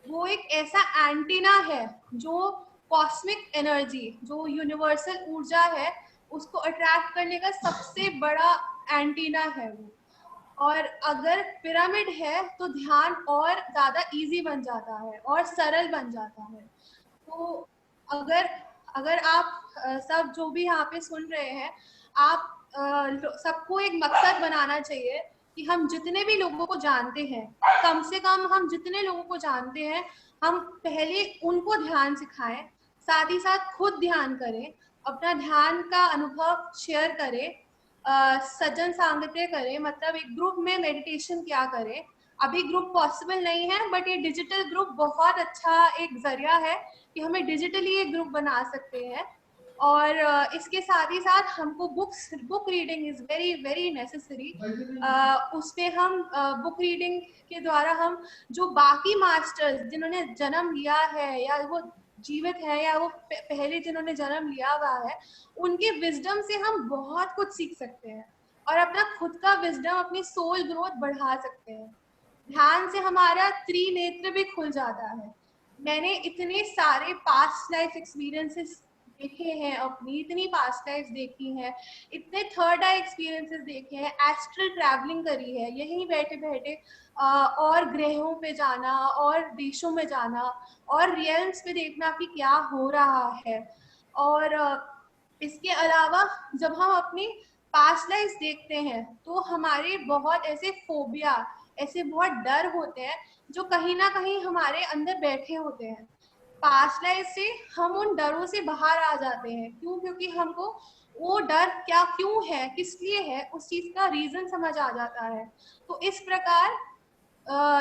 वो एक ऐसा एंटीना है जो कॉस्मिक एनर्जी, जो यूनिवर्सल ऊर्जा है, उसको अट्रैक्ट करने का सबसे बड़ा एंटीना है वो। और अगर पिरामिड है तो ध्यान और ज़्यादा इजी बन जाता है और सरल बन जाता है। तो अगर आप सब जो भी यहाँ पे सुन रहे हैं, आप सबको एक मकसद बनाना चाहिए कि हम जितने भी लोगों को जानते हैं, कम से कम हम जितने लोगों को जानते हैं, हम पहले उनको ध्यान सिखाएं, साथ ही साथ खुद ध्यान करें, अपना ध्यान का अनुभव शेयर करें, सज्जन सांगत्य करें, मतलब एक ग्रुप में मेडिटेशन क्या करें। अभी ग्रुप पॉसिबल नहीं है, बट ये डिजिटल ग्रुप बहुत अच्छा एक जरिया है कि हमें डिजिटली एक ग्रुप बना सकते हैं। और इसके साथ ही साथ हमको book reading is very very necessary. उसमें हम बुक रीडिंग के द्वारा हम जो बाकी मास्टर्स जिन्होंने जन्म लिया है या वो जीवित है या वो पहले जिन्होंने जन्म लिया हुआ है, उनके विजडम से हम बहुत कुछ सीख सकते हैं और अपना खुद का विजडम, अपनी सोल ग्रोथ बढ़ा सकते हैं। ध्यान से हमारा त्रिनेत्र भी खुल जाता है। मैंने इतने सारे पास्ट लाइफ एक्सपीरियंसेस देखे हैं, अपनी इतनी पास्ट लाइफ देखी हैं, इतने थर्ड आई एक्सपीरियंसेस देखे हैं, एस्ट्रल ट्रैवलिंग करी है, यहीं बैठे बैठे और ग्रहों पे जाना और देशों में जाना और रियल्स पे देखना कि क्या हो रहा है। और इसके अलावा जब हम अपनी पास्ट लाइफ देखते हैं तो हमारे बहुत ऐसे फोबिया, ऐसे बहुत डर होते हैं जो कहीं ना कहीं हमारे अंदर बैठे होते हैं। पास्ट लाइफ से हम उन डरों से बाहर आ जाते हैं। क्यों? क्योंकि हमको वो डर क्या क्यों है, किस लिए है, उस चीज का रीजन समझ आ जाता है। तो इस प्रकार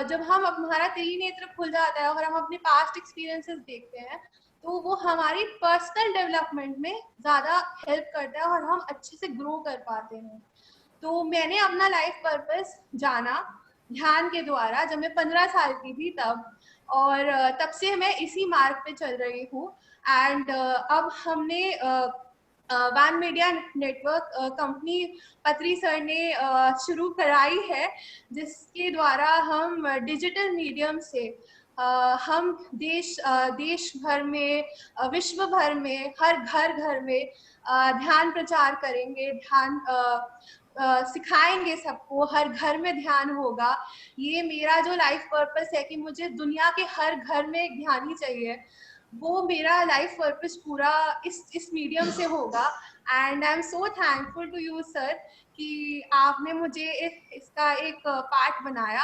जब हम हमारा त्रिनेत्र खुल जाता है और हम अपने पास्ट एक्सपीरियंसेस देखते हैं तो वो हमारी पर्सनल डेवलपमेंट में ज्यादा हेल्प करता है और हम अच्छे से ग्रो कर पाते हैं। तो मैंने अपना लाइफ पर्पस जाना ध्यान के द्वारा जब मैं 15 साल की थी तब, और तब से मैं इसी मार्ग पे चल रही हूँ। एंड अब हमने वान मीडिया नेटवर्क कंपनी पत्री सर ने शुरू कराई है, जिसके द्वारा हम डिजिटल मीडियम से हम देश भर में, विश्व भर में, हर घर में ध्यान प्रचार करेंगे, ध्यान सिखाएंगे सबको, हर घर में ध्यान होगा। ये मेरा जो लाइफ पर्पस है कि मुझे दुनिया के हर घर में एक ध्यानी चाहिए, वो मेरा लाइफ पर्पस पूरा इस मीडियम से होगा। And I am so thankful to you sir कि आपने मुझे इसका एक पार्ट बनाया।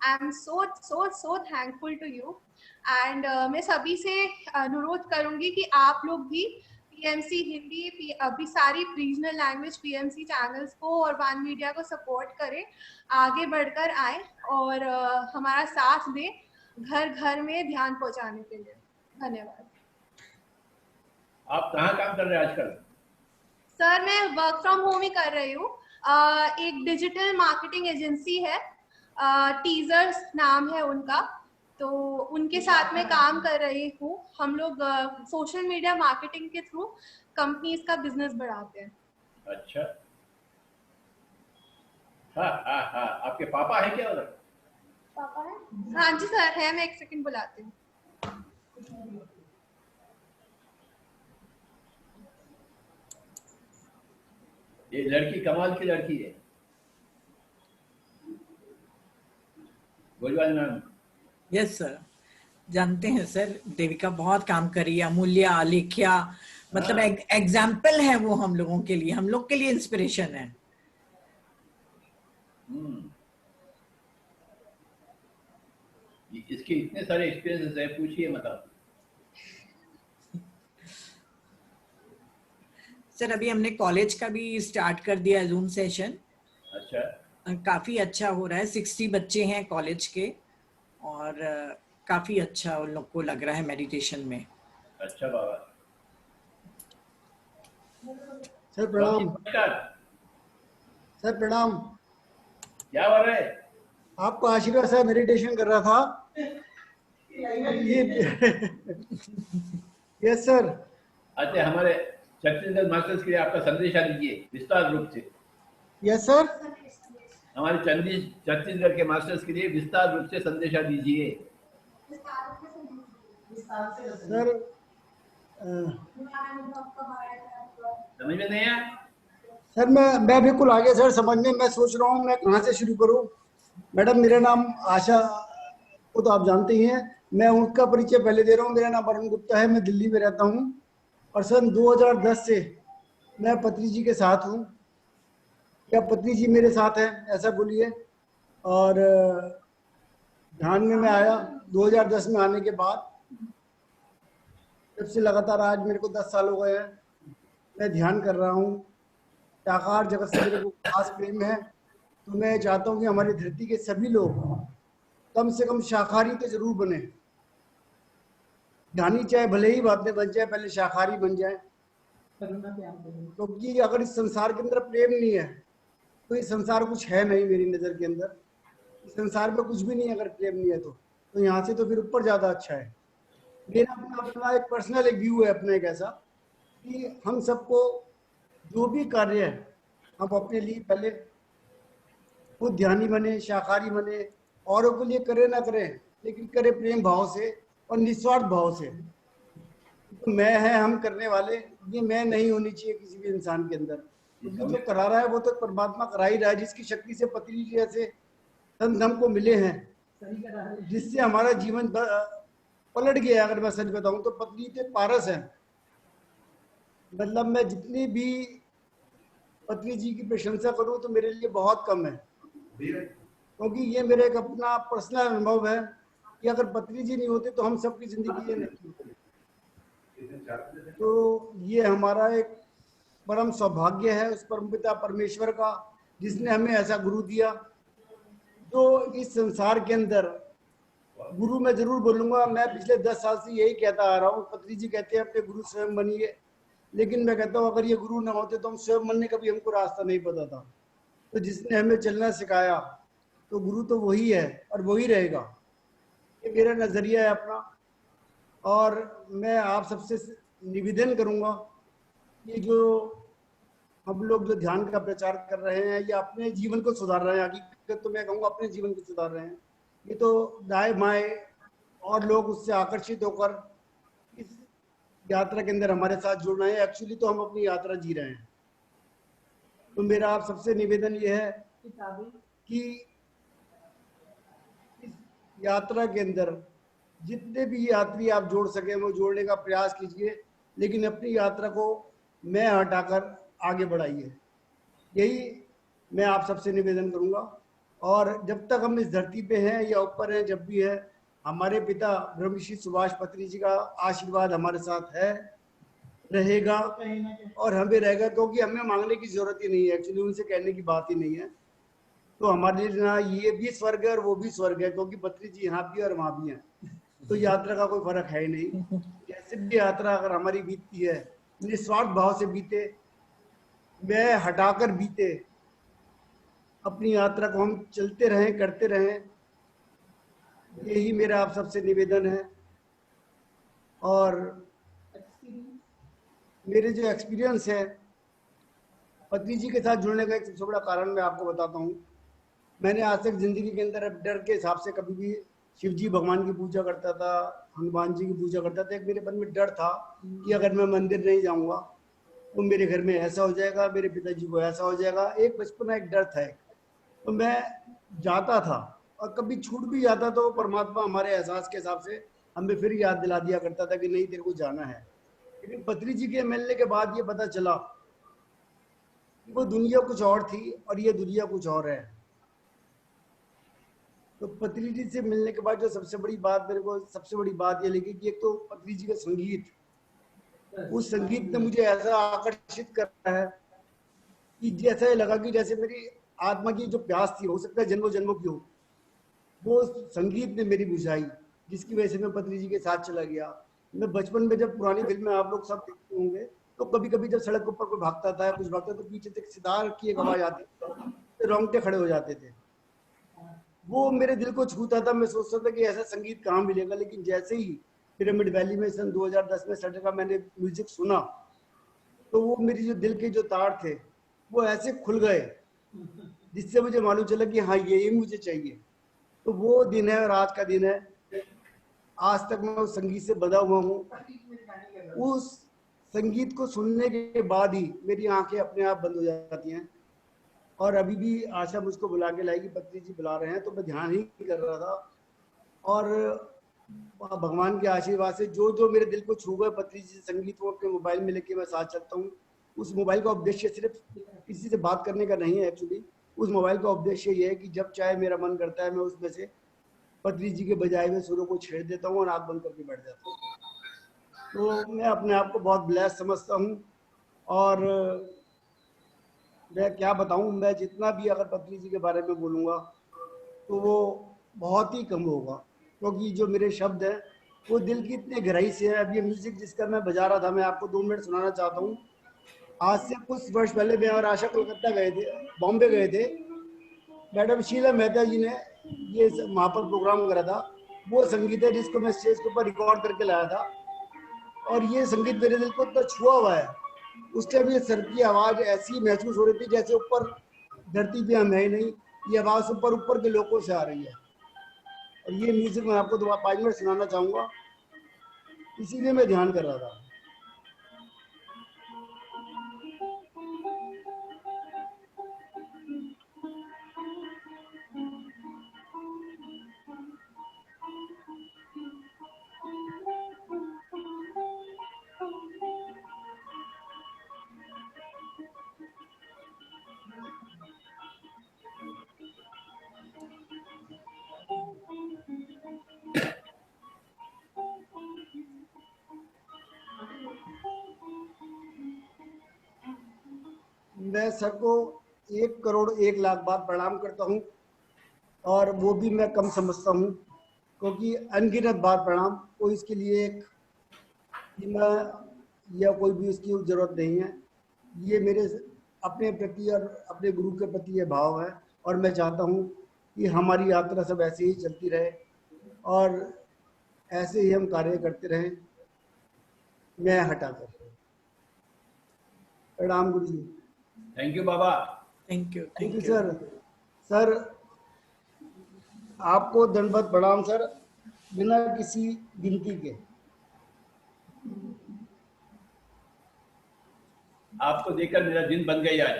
I am so so so thankful to you. And मैं सभी से अनुरोध करूंगी कि आप लोग भी पीएमसी हिंदी, अभी सारी रीजनल लैंग्वेज पीएमसी चैनल्स को और वान मीडिया को सपोर्ट करें, आगे बढ़कर आए और हमारा साथ दें घर घर में ध्यान पहुंचाने के लिए। धन्यवाद। आप कहाँ काम कर रहे हैं आजकल? सर मैं वर्क फ्रॉम होम ही कर रही हूँ। एक डिजिटल मार्केटिंग एजेंसी है, टीजर्स नाम है उनका, तो उनके साथ में काम कर रही हूँ। हम लोग सोशल मीडिया मार्केटिंग के थ्रू कंपनीज का बिजनेस बढ़ाते हैं। अच्छा, हाँ, आपके पापा है क्या उधर? पापा है? हाँ जी सर है, मैं एक सेकंड बुलाती हूँ। ये लड़की कमाल की लड़की है, भोजवाल मैम। यस सर, जानते हैं सर, देविका बहुत काम कर रही है। अमूल्य, आलेख्या, मतलब एग्जाम्पल है वो हम लोगों के लिए, हम लोग के लिए इंस्पिरेशन है। इसके इतने सारे एक्सपीरियंसेस है, पूछिए मतलब। सर अभी हमने कॉलेज का भी स्टार्ट कर दिया जूम सेशन। अच्छा, काफी अच्छा हो रहा है। 60 बच्चे हैं कॉलेज के और काफी अच्छा उन लोग को लग रहा है मेडिटेशन में। अच्छा बाबा। सर प्रणाम। सर प्रणाम। क्या हो रहा है? आपको आशीर्वाद सर, मेडिटेशन कर रहा था ये यस सर। अच्छा, हमारे छत्तीसगढ़ मास्टर्स के लिए आपका संदेशा दीजिए विस्तार रूप से। Yes sir. हमारे छत्तीसगढ़ के मास्टर्स के लिए विस्तार रूप से संदेशा दीजिए। सर समझ में नहीं आया? सर मैं बिल्कुल आगे सर समझने मैं सोच रहा हूँ मैं कहाँ से शुरू करूँ। मैडम मेरा नाम आशा को तो आप जानते ही हैं, मैं उनका परिचय पहले दे रहा हूँ। मेरा नाम वरुण गुप्ता है, मैं दिल्ली में रहता हूँ और सन 2010 से मैं पत्री जी के साथ हूँ। क्या पत्री जी मेरे साथ हैं ऐसा बोलिए। और ध्यान में मैं आया 2010 में आने के बाद, जब से लगातार आज मेरे को 10 साल हो गए हैं। मैं ध्यान कर रहा हूँ, साकार जगत से मेरे को खास प्रेम है, तो मैं चाहता हूँ कि हमारी धरती के सभी लोग कम से कम शाकाहारी तो जरूर बने। ध्यानी चाहे भले ही बाद में बन जाए, पहले शाकाहारी बन जाए, क्योंकि अगर इस संसार के अंदर प्रेम नहीं है तो इस संसार कुछ है नहीं मेरी नज़र के अंदर। इस संसार में कुछ भी नहीं है अगर प्रेम नहीं है तो यहाँ से तो फिर ऊपर ज़्यादा अच्छा है। मेरा अपना एक पर्सनल एक व्यू है अपना एक ऐसा कि हम सबको जो भी कार्य है हम अपने लिए पहले खुद ध्यानी बने, शाकाहारी बने, औरों के लिए करे ना करें लेकिन करे प्रेम भाव से और निस्वार्थ भाव से। तो मैं है हम करने वाले, ये मैं नहीं होनी चाहिए किसी भी इंसान के अंदर, क्योंकि जो करा रहा है वो तो परमात्मा करा ही रहा है, जिसकी शक्ति से पतली जैसे संत हमको मिले हैं, जिससे हमारा जीवन पलट गया। अगर मैं सच बताऊं तो पत्नी के पारस है, मतलब मैं जितनी भी पत्नी जी की प्रशंसा करूं तो मेरे लिए बहुत कम है, क्योंकि ये मेरा एक अपना पर्सनल अनुभव है कि अगर पत्नी जी नहीं होते तो हम सबकी जिंदगी ये नहीं होती। तो ये हमारा एक परम सौभाग्य है उस परमपिता परमेश्वर का, जिसने हमें ऐसा गुरु दिया जो इस संसार के अंदर गुरु मैं जरूर बोलूंगा। मैं पिछले 10 साल से यही कहता आ रहा हूँ, पत्री जी कहते हैं अपने गुरु स्वयं बनिए, लेकिन मैं कहता हूँ अगर ये गुरु ना होते तो हम स्वयं बनने का भी हमको रास्ता नहीं पता था। तो जिसने हमें चलना सिखाया तो गुरु तो वही है और वही रहेगा, ये मेरा नजरिया है अपना। और मैं आप सबसे निवेदन करूंगा कि जो हम लोग जो ध्यान का प्रचार कर रहे हैं या अपने जीवन को सुधार रहे हैं, हकीकत तो मैं कहूँगा अपने जीवन को सुधार रहे हैं, ये तो दाएं बाएं और लोग उससे आकर्षित होकर इस यात्रा के अंदर हमारे साथ जुड़ रहे हैं। एक्चुअली तो हम अपनी यात्रा जी रहे हैं। तो मेरा आप सबसे निवेदन ये है कि इस यात्रा के अंदर जितने भी यात्री आप जोड़ सके वो जोड़ने का प्रयास कीजिए, लेकिन अपनी यात्रा को मैं हटाकर आगे बढ़ाइए, यही मैं आप सबसे निवेदन करूंगा। और जब तक हम इस धरती पे हैं या ऊपर हैं, जब भी है, हमारे पिता ब्रह्मश्री सुभाष पत्री जी का आशीर्वाद हमारे साथ है, रहेगा और हमें रहेगा, क्योंकि हमें मांगने की जरूरत ही नहीं है, एक्चुअली उनसे कहने की बात ही नहीं है। तो हमारे लिए ना ये भी स्वर्ग है और वो भी स्वर्ग है, क्योंकि पत्री जी यहाँ भी और वहाँ भी हैं, तो यात्रा का कोई फर्क है ही नहीं। जैसे भी यात्रा अगर हमारी बीतती है निस्वार्थ भाव से बीते, वह हटाकर बीते, अपनी यात्रा को हम चलते रहें, करते रहें, यही मेरा आप सबसे निवेदन है। और मेरे जो एक्सपीरियंस है पत्नी जी के साथ जुड़ने का एक सबसे बड़ा कारण मैं आपको बताता हूँ। मैंने आज तक जिंदगी के अंदर डर के हिसाब से कभी भी शिव जी भगवान की पूजा करता था, हनुमान जी की पूजा करता था। एक मेरे मन में डर था कि अगर मैं मंदिर नहीं जाऊंगा तो मेरे घर में ऐसा हो जाएगा, मेरे पिताजी को ऐसा हो जाएगा। एक बचपन में एक डर था, तो मैं जाता था और कभी छूट भी जाता तो परमात्मा हमारे एहसास के हिसाब से हमें फिर याद दिला दिया करता था कि नहीं तेरे को जाना है। लेकिन पत्री जी के मिलने के बाद ये पता चला कि वो दुनिया कुछ और थी और ये दुनिया कुछ और है। तो पत्री जी से मिलने के बाद जो सबसे बड़ी बात मेरे को सबसे बड़ी बात ये लगी कि एक तो पत्री जी का संगीत, उस संगीत ने मुझे ऐसा आकर्षित कर रहा है कि जैसा लगा कि जैसे मेरी आत्मा की जो प्यास थी, हो सकता है जन्मों जन्मों की हो, वो संगीत ने मेरी बुझाई, जिसकी वजह से मैं पत्री जी के साथ चला गया। मैं बचपन में जब पुरानी फिल्में आप लोग सब देखते होंगे तो कभी कभी जब सड़क के ऊपर कोई भागता था कुछ भागता तो पीछे से सितार की एक आवाज आती थी, तो रोंगटे खड़े हो जाते थे। वो मेरे दिल को छूता था। मैं सोचता था कि ऐसा संगीत कहाँ मिलेगा। लेकिन जैसे ही पिरामिड वैली में सन 2010 में सटर का मैंने म्यूजिक सुना तो वो मेरी जो दिल के जो तार थे वो ऐसे खुल गए, जिससे मुझे मालूम चला कि हाँ यही मुझे चाहिए। तो वो दिन है और आज का दिन है। आज तक मैं उस संगीत से बंधा हुआ हूँ। उस संगीत को सुनने के बाद ही मेरी आंखें अपने आप बंद हो जाती हैं। और अभी भी आशा मुझको बुला के लाएगी, पत्री जी बुला रहे हैं, तो मैं ध्यान ही कर रहा था। और भगवान के आशीर्वाद से जो जो मेरे दिल को छू गए पत्री जी संगीत वो अपने मोबाइल में लेके मैं साथ चलता हूँ। उस मोबाइल का उद्देश्य सिर्फ किसी से बात करने का नहीं है, एक्चुअली उस मोबाइल का उद्देश्य ये है कि जब चाहे मेरा मन करता है मैं उसमें से पत्री जी के बजाय हुए सुरों को छेड़ देता हूँ और आँख बंद करके बैठ जाता हूँ। तो मैं अपने आप को बहुत ब्लेस समझता हूँ और मैं क्या बताऊं, मैं जितना भी अगर पत्री जी के बारे में बोलूँगा तो वो बहुत ही कम होगा, क्योंकि जो मेरे शब्द हैं वो दिल की इतने गहराई से है। अब ये म्यूजिक जिसका मैं बजा रहा था, मैं आपको 2 मिनट सुनाना चाहता हूँ। आज से कुछ वर्ष पहले मैं और आशा कोलकाता गए थे, बॉम्बे गए थे। मैडम शीला मेहता जी ने ये वहाँ पर प्रोग्राम करा था। वो संगीत है जिसको मैं स्टेज के ऊपर रिकॉर्ड करके लाया था, और ये संगीत मेरे दिल को इतना छुआ हुआ है। उस टाइम ये सर की आवाज़ ऐसी महसूस हो रही थी जैसे ऊपर धरती पे हम है ही नहीं, ये आवाज़ ऊपर ऊपर के लोगों से आ रही है। और ये म्यूजिक मैं आपको 5 मिनट सुनाना चाहूँगा, इसीलिए मैं ध्यान कर रहा था। मैं सर को 1 करोड़ 1 लाख बार प्रणाम करता हूँ, और वो भी मैं कम समझता हूँ, क्योंकि अनगिनत बार प्रणाम। कोई इसके लिए एक सीमा या कोई भी उसकी जरूरत नहीं है। ये मेरे अपने प्रति और अपने गुरु के प्रति ये भाव है, और मैं चाहता हूँ कि हमारी यात्रा सब ऐसे ही चलती रहे और ऐसे ही हम कार्य करते रहें, मैं हटाकर। प्रणाम गुरु जी। थैंक यू बाबा। Thank you. Thank you sir. Sir आपको दंडवत प्रणाम सर, बिना किसी गिनती के। आपको देखकर मेरा दिन बन गई आज।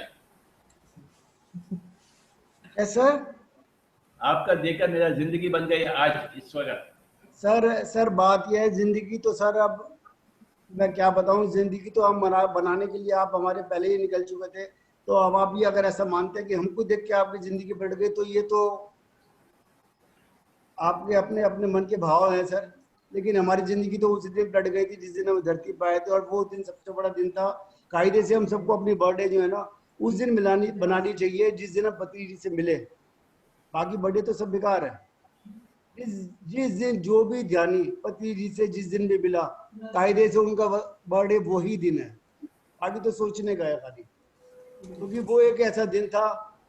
सर आपका देखकर मेरा जिंदगी बन गई आज इस वक्त। सर बात यह है, जिंदगी तो सर अब मैं क्या बताऊं, जिंदगी तो हम बनाने के लिए आप हमारे पहले ही निकल चुके थे। तो अब आप भी अगर ऐसा मानते हैं कि हमको देख के आपकी जिंदगी बढ़ गई, तो ये तो आपके अपने अपने मन के भाव हैं सर। लेकिन हमारी जिंदगी तो उस दिन बढ़ गई थी जिस दिन हम धरती पर आए थे, और वो दिन सबसे बड़ा दिन था। कायदे से हम सबको अपनी बर्थडे जो है ना उस दिन बनानी चाहिए जिस दिन हम पति जी से मिले। बाकी बर्थडे तो सब बेकार है। जिस दिन जो भी ध्यानी पति जी से जिस दिन भी मिला, कायदे से उनका बर्थडे वही दिन है। बाकी तो सोचने का है खाली, क्योंकि वो एक ऐसा दिन था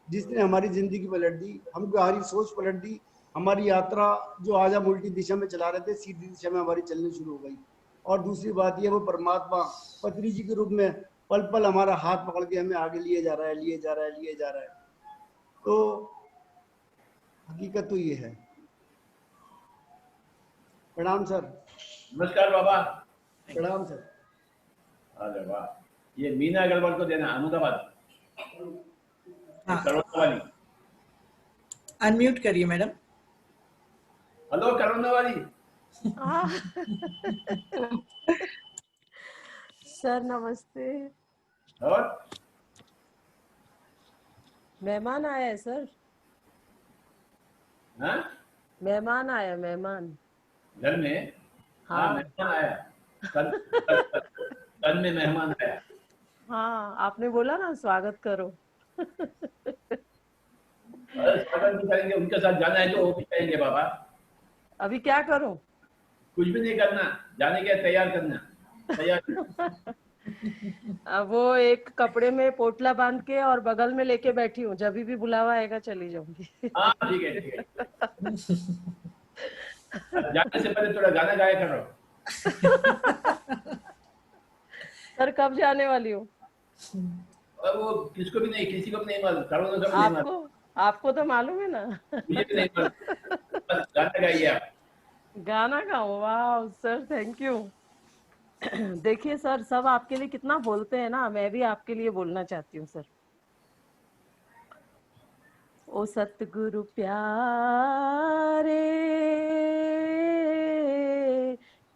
जिसने हमारी जिंदगी पलट दी, हमको हमारी सोच पलट दी। हमारी यात्रा जो आज हम उल्टी दिशा में चला रहे थे, सीधी दिशा में हमारी चलनी शुरू हो गई। और दूसरी बात यह, वो परमात्मा पत्री जी के रूप में पल पल हमारा हाथ पकड़ के हमें आगे लिए जा रहा है, लिए जा रहा है, लिए जा रहा है। तो हकीकत तो ये है। प्रणाम सर। नमस्कार बाबा। प्रणाम सर। अरे वाह, ये मीना अग्रवाल को देना, अहमदाबाद। करोना वाली। अनम्यूट करिए मैडम। हेलो करोना वाली। सर नमस्ते। और मेहमान आया है सर। हाँ? मेहमान आया, मेहमान घर में। हाँ, मेहमान आया। तन में मेहमान आया। हाँ, आपने बोला ना स्वागत करो। अरे स्वागत भी करेंगे, उनके साथ जाना है तो वो भी करेंगे बाबा। अभी क्या करूं? कुछ भी नहीं करना, जाने के तैयार करना। तैयार। अब वो एक कपड़े में पोटला बांध के और बगल में लेके बैठी हूँ, जब भी बुलावा आएगा चली जाऊंगी। हाँ ठीक है ठीक है। जाने से पहले थोड़ा गाना गाया करो। सर कब जाने वाली हूँ? और वो किसको भी नहीं, किसी को भी नहीं मालूम, करोना को भी नहीं मालूम। आपको तो मालूम है ना। मुझे भी नहीं मालूम, बस गाना गाइए आप। गाना गाऊं? वाह सर, थैंक यू। देखिए सर, सब आपके लिए कितना बोलते हैं ना, मैं भी आपके लिए बोलना चाहती हूँ सर। ओ सतगुरु प्यारे,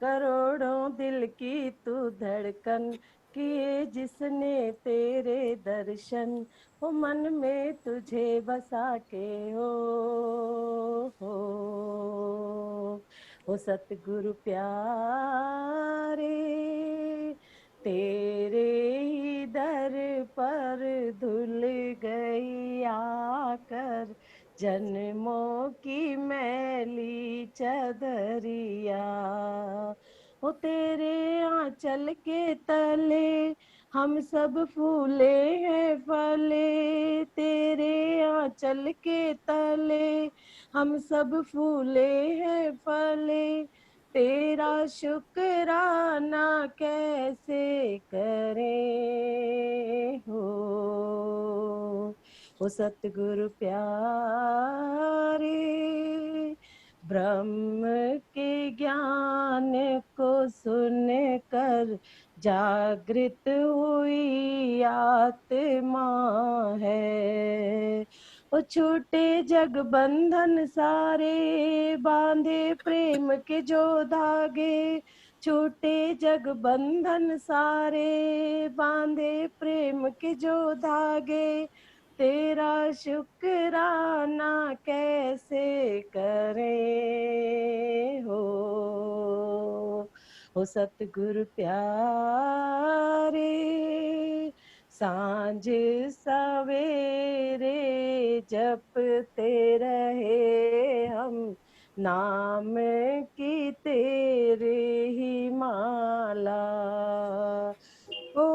करोड़ों दिल की तू धड़कन, किए जिसने तेरे दर्शन, हो मन में तुझे बसा के हो सतगुरु प्यारे, तेरे ही दर पर धुल गई आकर, जन्मों की मैली चदरिया। ओ तेरे आंचल के तले हम सब फूले हैं फले, तेरे आंचल के तले हम सब फूले हैं फले, तेरा शुक्राना कैसे करें हो सतगुरु प्यारे। ब्रह्म के ज्ञान को सुनकर जागृत हुई आत्मा है, ओ छूटे जग बंधन सारे, बांधे प्रेम के जो धागे, छूटे जग बंधन सारे, बांधे प्रेम के जो धागे, तेरा शुक्राना कैसे करें हो सतगुरु प्यारे। सांझ सवेरे जपते रहे हम नाम की तेरे ही माला, ओ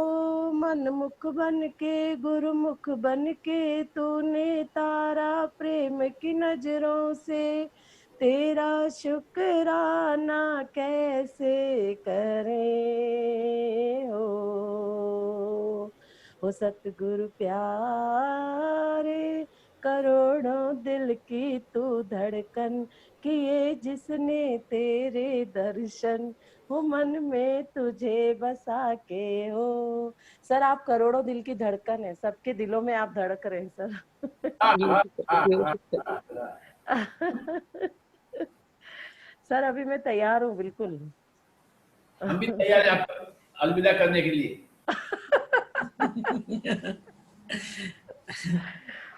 मन मुख बन के गुरुमुख बन के तूने तारा प्रेम की नजरों से, तेरा शुक्राना कैसे करें हो सतगुरु प्यारे। करोड़ों दिल की तू धड़कन किए जिसने तेरे दर्शन, हो मन में तुझे बसा के हो। सर आप करोड़ों दिल की धड़कन है, सबके दिलों में आप धड़क रहे हैं सर। सर अभी मैं तैयार हूँ बिल्कुल। हम भी तैयार हैं आपको अलविदा करने के लिए।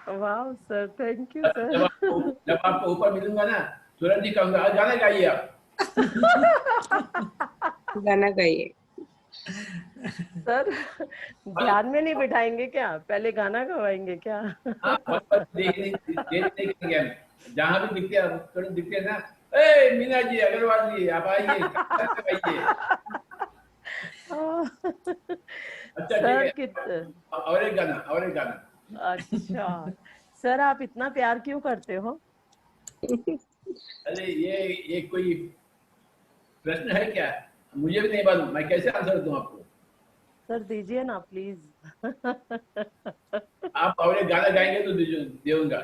वाह सर, थैंक यू सर। जब आपको ऊपर मिलूंगा ना, तुरंत ही कहूंगा आज गाना गाइए आप। गाना गाइए सर, ध्यान में नहीं बिठाएंगे क्या, पहले गाना गवाएंगे क्या? हाँ, बस देखने जहाँ भी दिखते हैं तुरंत दिखते हैं ना, ए मीना जी, अग्रवाल जी, आप आइए गाइए। अच्छा सर ठीक है, और एक गाना। अच्छा सर, आप इतना प्यार क्यों करते हो? अरे ये कोई प्रश्न है क्या? मुझे भी नहीं मालूम, मैं कैसे आंसर दूं आपको? सर दीजिए ना प्लीज। आप और एक गाना गाएंगे तो दूंगा।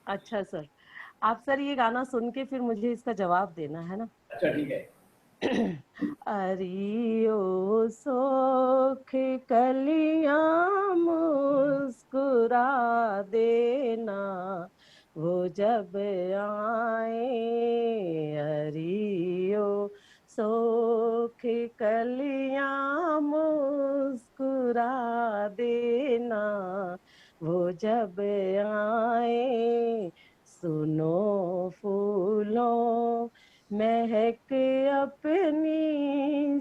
अच्छा सर, आप सर ये गाना सुन के फिर मुझे इसका जवाब देना है ना। अच्छा ठीक है। अरियो सोख कलियां मुस्कुरा देना, वो जब आए। अरियो सोख कलियां मुस्कुरा देना, वो जब आए। सुनो फूलों महक अपनी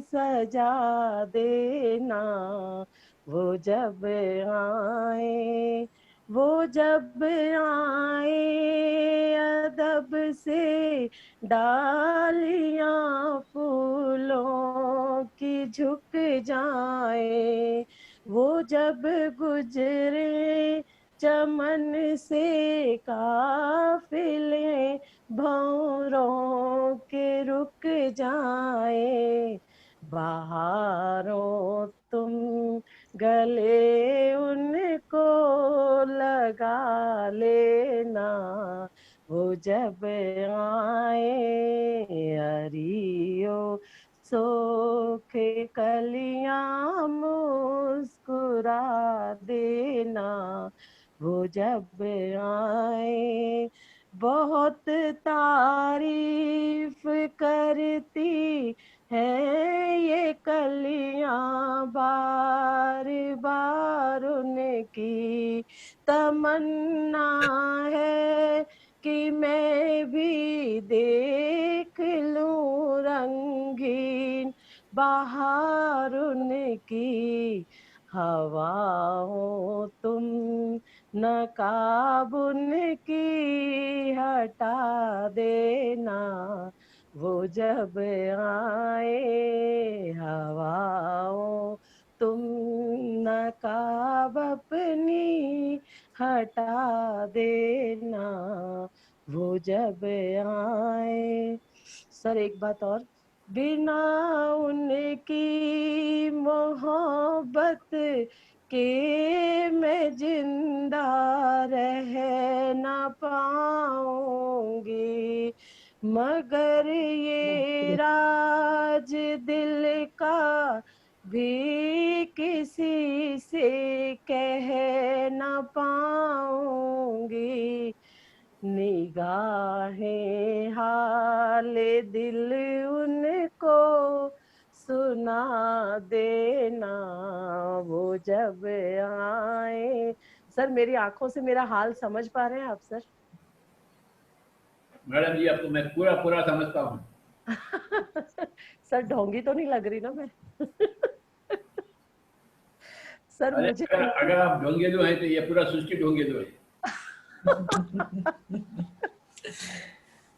सजा देना, वो जब आए। वो जब आए अदब से डालियां फूलों की झुक जाए, वो जब गुजरे चमन से काफिले भंवरों के रुक जाए। बहारों तुम गले उनको लगा लेना, वो जब आए। अरियो सोख कलियां मुस्कुरा देना, वो जब आए। बहुत तारीफ करती है ये कलियां बार बार, उनकी तमन्ना है कि मैं भी देख लूं रंगीन बहार उनकी। हवाओं तुम नकाब उनकी हटा देना, वो जब आए। हवाओं तुम नकाब अपनी हटा देना, वो जब आए। सर एक बात और, बिना उनकी मोहब्बत के मैं जिंदा रह ना पाऊंगी, मगर ये राज दिल का भी किसी से कह ना पाऊंगी, निगाहें हाल दिल उनको सुना देना, वो जब आए। सर मेरी आंखों से मेरा हाल समझ पा रहे हैं आप सर? मैडम जी आपको मैं पूरा पूरा समझता हूँ। सर ढोंगी तो नहीं लग रही ना मैं? सर अरे मुझे अगर आप ढोंगेलू हैं तो ये पूरा सृष्टि ढोंगेलू है।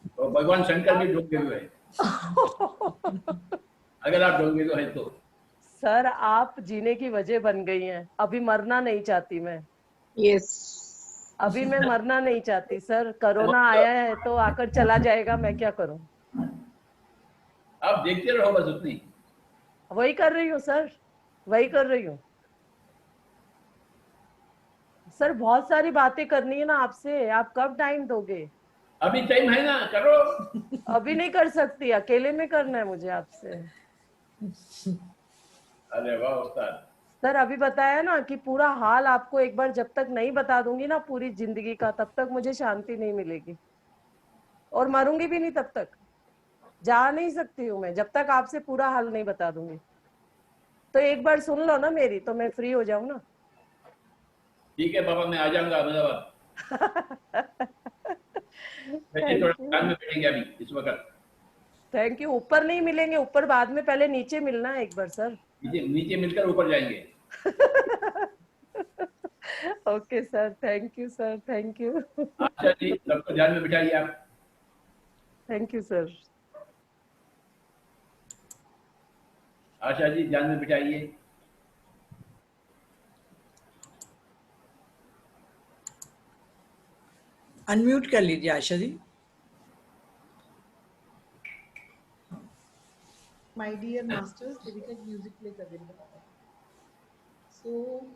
तो भगवान शंकर भी ढोंगेलू है अगर आप ढोंगेलू हैं तो। सर आप जीने की वजह बन गई हैं, अभी मरना नहीं चाहती मैं। यस अभी मैं मरना नहीं चाहती सर, कोरोना आया है तो आकर चला जाएगा, मैं क्या करूं? आप देखते रहो बस उतनी। वही कर रही हूँ सर, वही कर रही हूँ सर। बहुत सारी बातें करनी है ना आपसे, आप कब टाइम दोगे? अभी टाइम है ना, करो। अभी नहीं कर सकती, अकेले में करना है मुझे आपसे। अरे वाह उस्ताद। सर अभी बताया ना कि पूरा हाल आपको एक बार जब तक नहीं बता दूंगी ना पूरी जिंदगी का, तब तक मुझे शांति नहीं मिलेगी, और मरूंगी भी नहीं तब तक। जा नहीं सकती हूँ मैं जब तक आपसे पूरा हाल नहीं बता दूंगी। तो एक बार सुन लो ना मेरी, तो मैं फ्री हो जाऊं ना। ठीक है बाबा, मैं आ जाऊंगा अहमदाबाद। वैसे थोड़ा थैंक यू, ध्यान में बैठेंगे अभी इस वक्त। Thank you. ऊपर नहीं मिलेंगे, ऊपर बाद में, पहले नीचे मिलना है एक बार सर। नीचे नीचे मिलकर ऊपर जाएंगे। Okay sir, thank you sir, thank you. अच्छा जी, सबको ध्यान में बिठाइए आप। Thank you sir. Asha ji ध्यान में बिठाइए। अनम्यूट कर लीजिए Asha ji. My dear masters, Devika music play कर देंगे। सो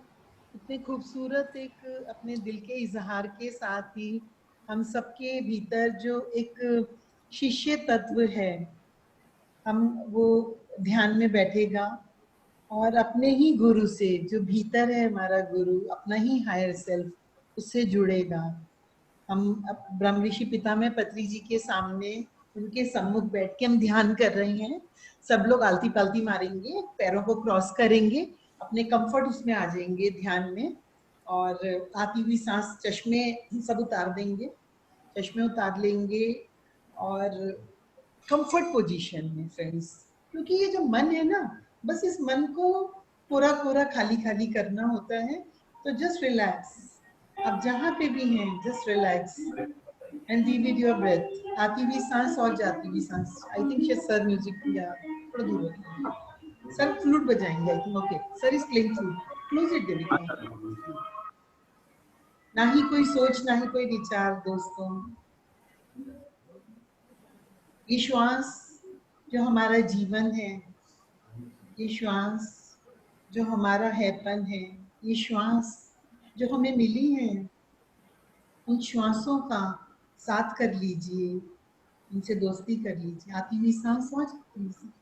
इतने खूबसूरत एक अपने दिल के इजहार के साथ ही हम सबके भीतर जो एक शिष्य तत्व है, हम वो ध्यान में बैठेगा और अपने ही गुरु से, जो भीतर है हमारा गुरु, अपना ही हायर सेल्फ, उससे जुड़ेगा। हम ब्रह्म ऋषि पितामह पत्री जी के सामने, उनके सम्मुख बैठ के हम ध्यान कर रहे हैं। सब लोग आलती पालती मारेंगे, पैरों को क्रॉस करेंगे, अपने कंफर्ट उसमें आ जाएंगे ध्यान में, और आती हुई सांस, चश्मे सब उतार देंगे, चश्मे उतार लेंगे, और कंफर्ट पोजीशन में फ्रेंड्स। क्योंकि ये जो मन है ना, बस इस मन को पूरा पूरा खाली खाली करना होता है। तो जस्ट रिलैक्स, आप जहाँ पे भी हैं just relax and be with your breath. आती हुई सांस और जाती हुई सांस। आई थिंक शायद सर म्यूजिक या थोड़ा दूर है, सर फ्लूट बजाएंगे I think. Okay, sir is playing flute. Close it Devika. ना ही कोई सोच, ना ही कोई विचार दोस्तों। ये श्वास जो हमारा जीवन है, ये श्वास जो हमारा हैपन है, ये श्वास जो हमें मिली है, उन श्वासों का साथ कर लीजिए, उनसे दोस्ती कर लीजिए। आती हुई सांस और जाती हुई सांस।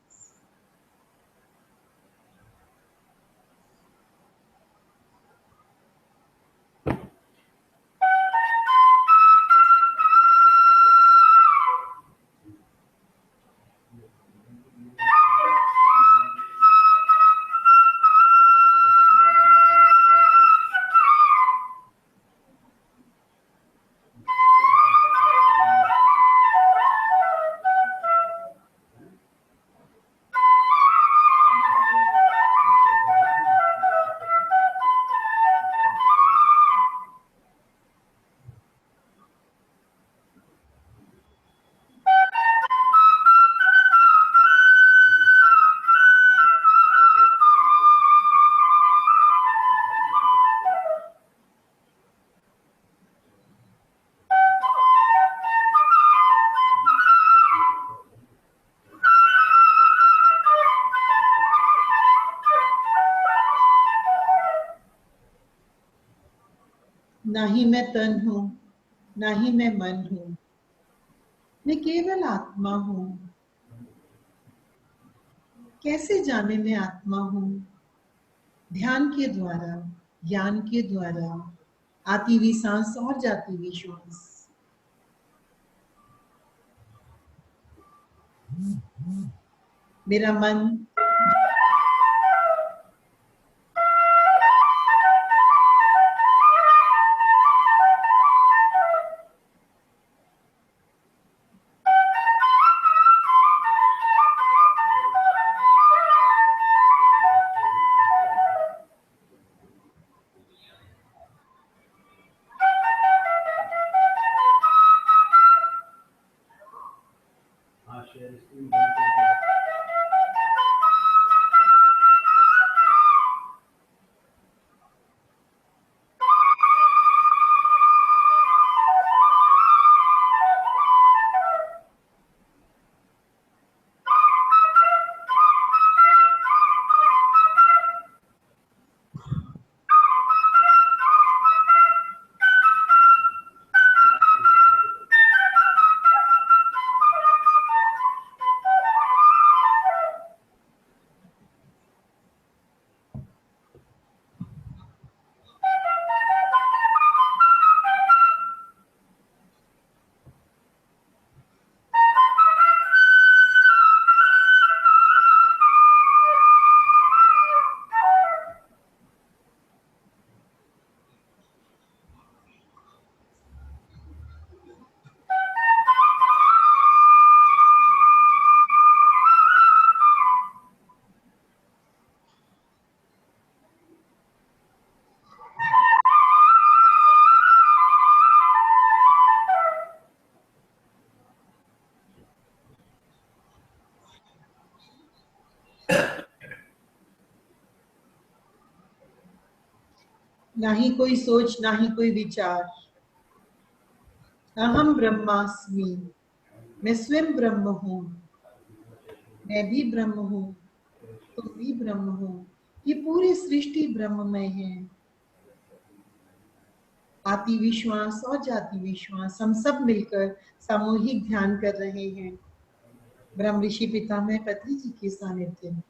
ना ही मैं तन हूँ, ना ही मैं मन हूँ, मैं केवल आत्मा हूँ। कैसे जाने मैं आत्मा हूँ? ध्यान के द्वारा, ज्ञान के द्वारा, आती हुई सांस और जाती हुई श्वास। मेरा मन ना ही कोई सोच, ना ही कोई विचार। अहम ब्रह्मास्मि, मैं स्वयं ब्रह्म हूँ। मैं भी ब्रह्म हूँ, तुम भी ब्रह्म हो। ये पूरी सृष्टि ब्रह्ममय है। आती विश्वास और जाती विश्वास, हम सब मिलकर सामूहिक ध्यान कर रहे हैं ब्रह्म ऋषि पितामह पत्नी जी के सानिध्य में।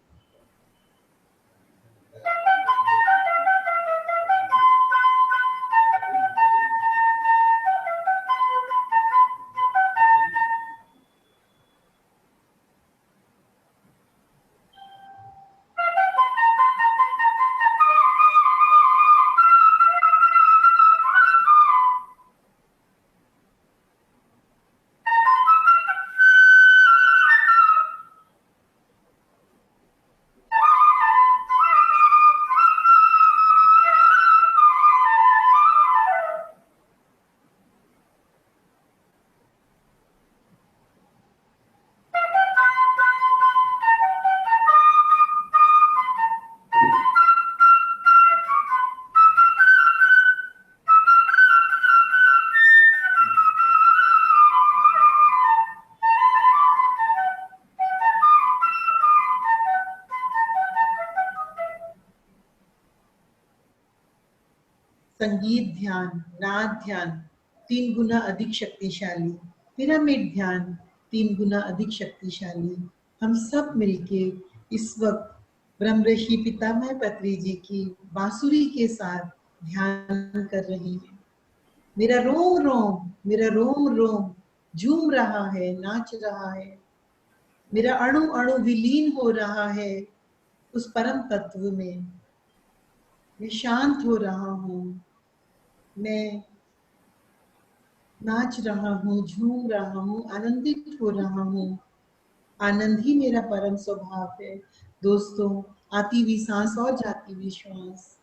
संगीत ध्यान, नाद ध्यान 3 गुना अधिक शक्तिशाली, पिरामिड ध्यान 3 गुना अधिक शक्तिशाली। हम सब मिलके इस वक्त ब्रह्म ऋषि पितामह पत्री जी की बांसुरी के साथ ध्यान कर रही हैं। मेरा रोम रोम झूम रहा है, नाच रहा है। मेरा अणु अणु विलीन हो रहा है उस परम तत्व में। मैं शांत हो रहा हूँ, मैं नाच रहा हूँ, झूम रहा हूँ, आनंदित हो रहा हूँ। आनंद ही मेरा परम स्वभाव है। दोस्तों, आती हुई सांस और जाती हुई श्वास।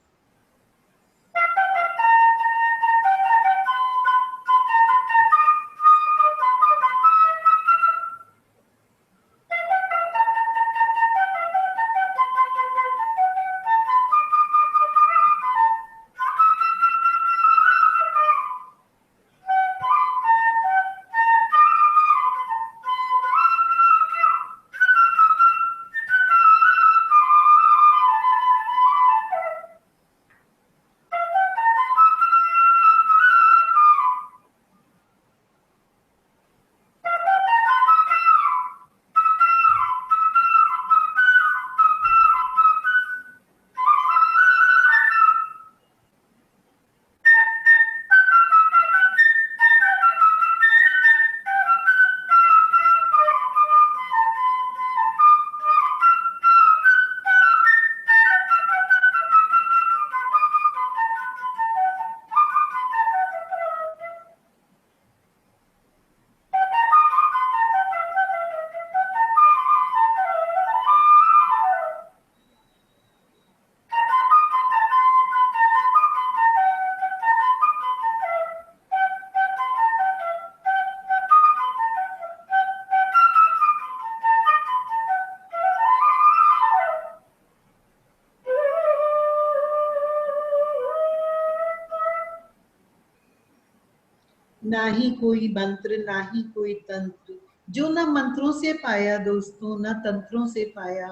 ना ही कोई मंत्र ना ही कोई तंत्र, जो ना मंत्रों से पाया दोस्तों ना तंत्रों से पाया,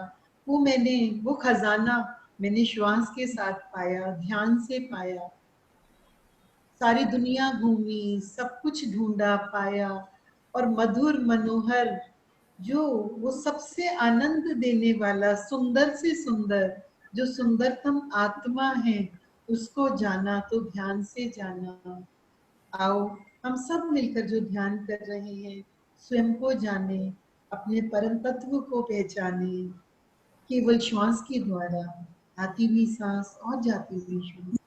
वो खजाना मैंने श्वास के साथ पाया, ध्यान से पाया। सारी दुनिया घूमी, सब कुछ ढूंढा पाया, और मधुर मनोहर जो वो सबसे आनंद देने वाला सुंदर से सुंदर जो सुंदरतम आत्मा है, उसको जाना तो ध्यान से जाना। आओ हम सब मिलकर जो ध्यान कर रहे हैं, स्वयं को जाने, अपने परम तत्व को पहचाने, केवल श्वास के द्वारा, आती हुई सांस और जाती हुई श्वास।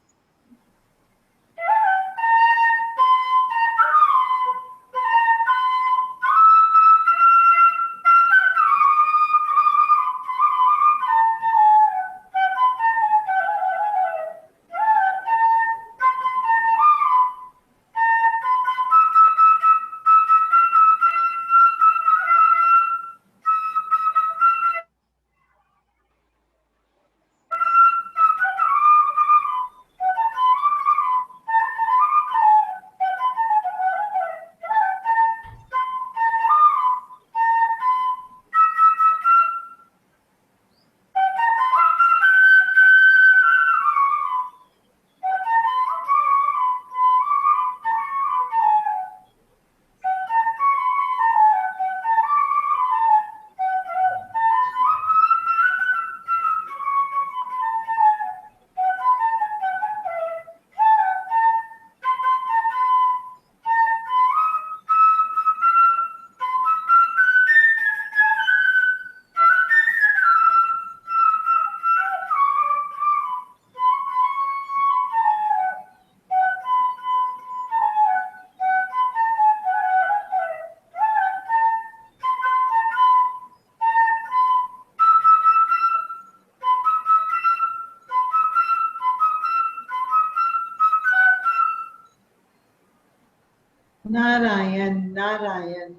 नारायण नारायण,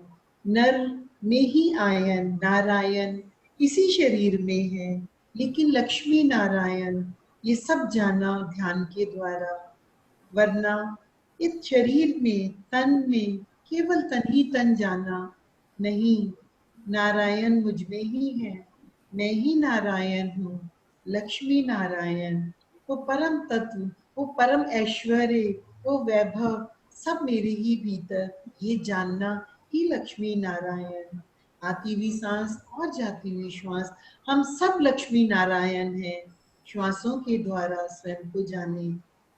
नर में ही आयन, नारायण इसी शरीर में है, लेकिन लक्ष्मी नारायण ये सब जाना ध्यान के द्वारा। वरना इस शरीर में, तन में केवल तन ही तन जाना नहीं, नारायण मुझ में ही है, मैं ही नारायण हूँ। लक्ष्मी नारायण, वो परम तत्व, वो परम ऐश्वर्य, वो वैभव सब मेरे ही भीतर, ये जानना ही लक्ष्मी नारायण। आती हुई सांस और जाती हुई श्वास, हम सब लक्ष्मी नारायण हैं। श्वासों के द्वारा स्वयं को जाने,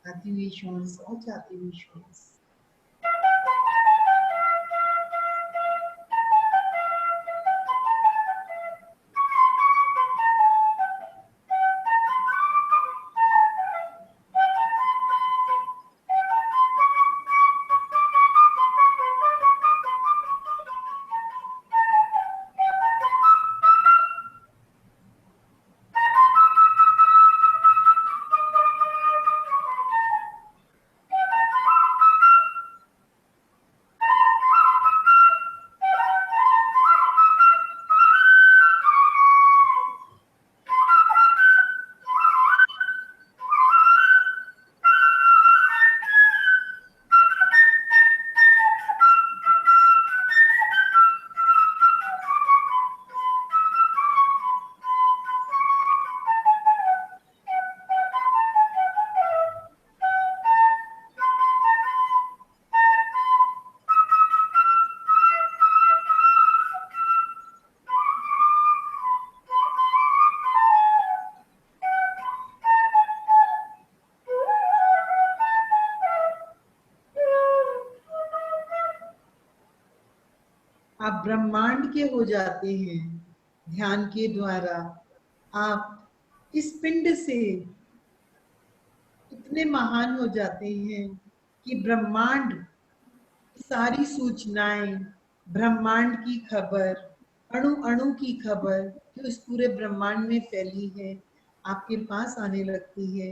आती हुई श्वास और जाती हुई श्वास। आप ब्रह्मांड के हो जाते हैं ध्यान के द्वारा। आप इस पिंड से इतने महान हो जाते हैं कि ब्रह्मांड सारी सूचनाएं, ब्रह्मांड की खबर, अणु अणु की खबर जो इस पूरे ब्रह्मांड में फैली है, आपके पास आने लगती है।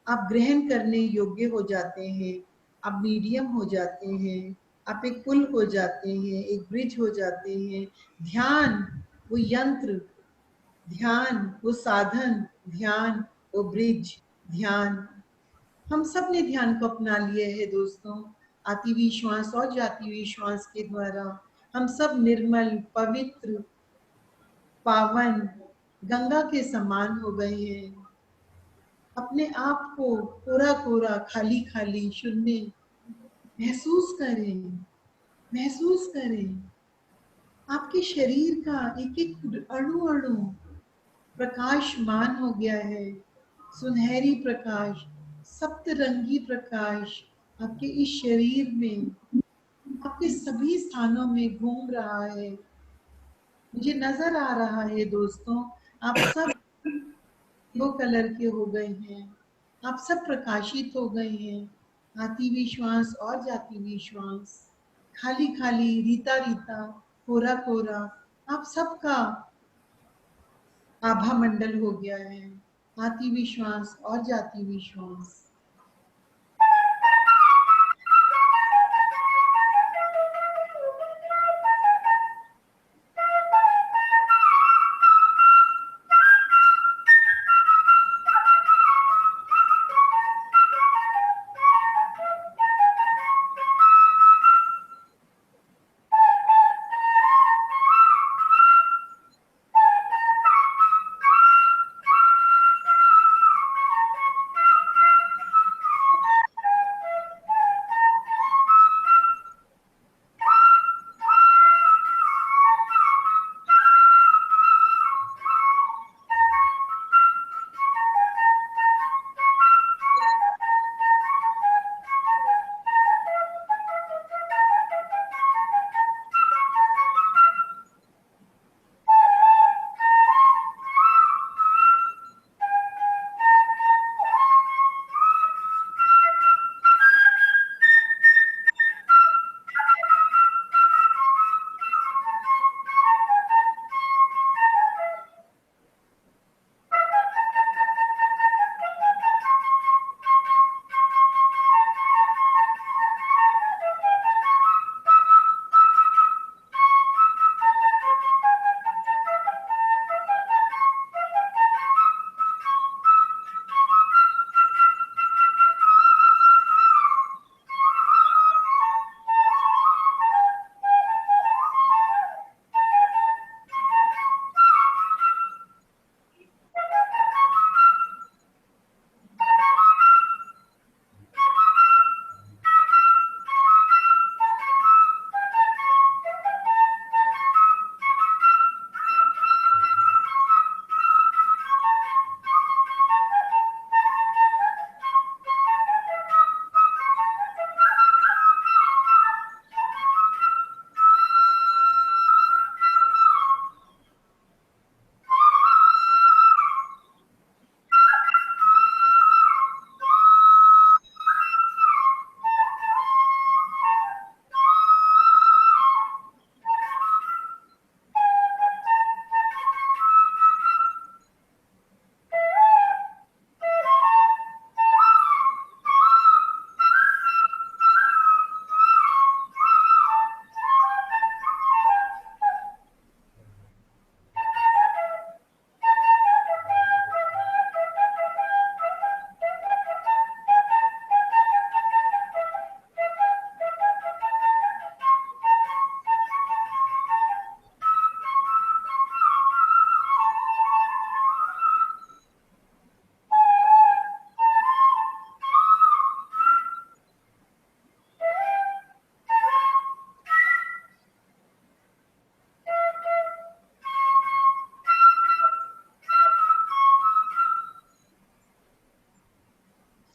आप ग्रहण करने योग्य हो जाते हैं, आप मीडियम हो जाते हैं, आप एक पुल हो जाते हैं, एक ब्रिज हो जाते हैं। ध्यान वो यंत्र, ध्यान वो साधन, ध्यान वो ब्रिज, ध्यान हम सब ने ध्यान को अपना लिया है दोस्तों। आती हुई श्वास और जाती हुई श्वास के द्वारा हम सब निर्मल, पवित्र, पावन गंगा के समान हो गए हैं। अपने आप को पूरा पूरा खाली खाली शून्य महसूस करें, महसूस करें। आपके शरीर का एक एक अणु अणु प्रकाशमान हो गया है, सुनहरी प्रकाश, सप्तरंगी प्रकाश आपके इस शरीर में, आपके सभी स्थानों में घूम रहा है। मुझे नजर आ रहा है दोस्तों, आप सब दो कलर के हो गए हैं, आप सब प्रकाशित हो गए हैं। आती हुई श्वास और जाती हुई श्वास, खाली खाली, रीता रीता, कोरा कोरा, आप सबका आभा मंडल हो गया है। आती हुई श्वास और जाती हुई श्वास।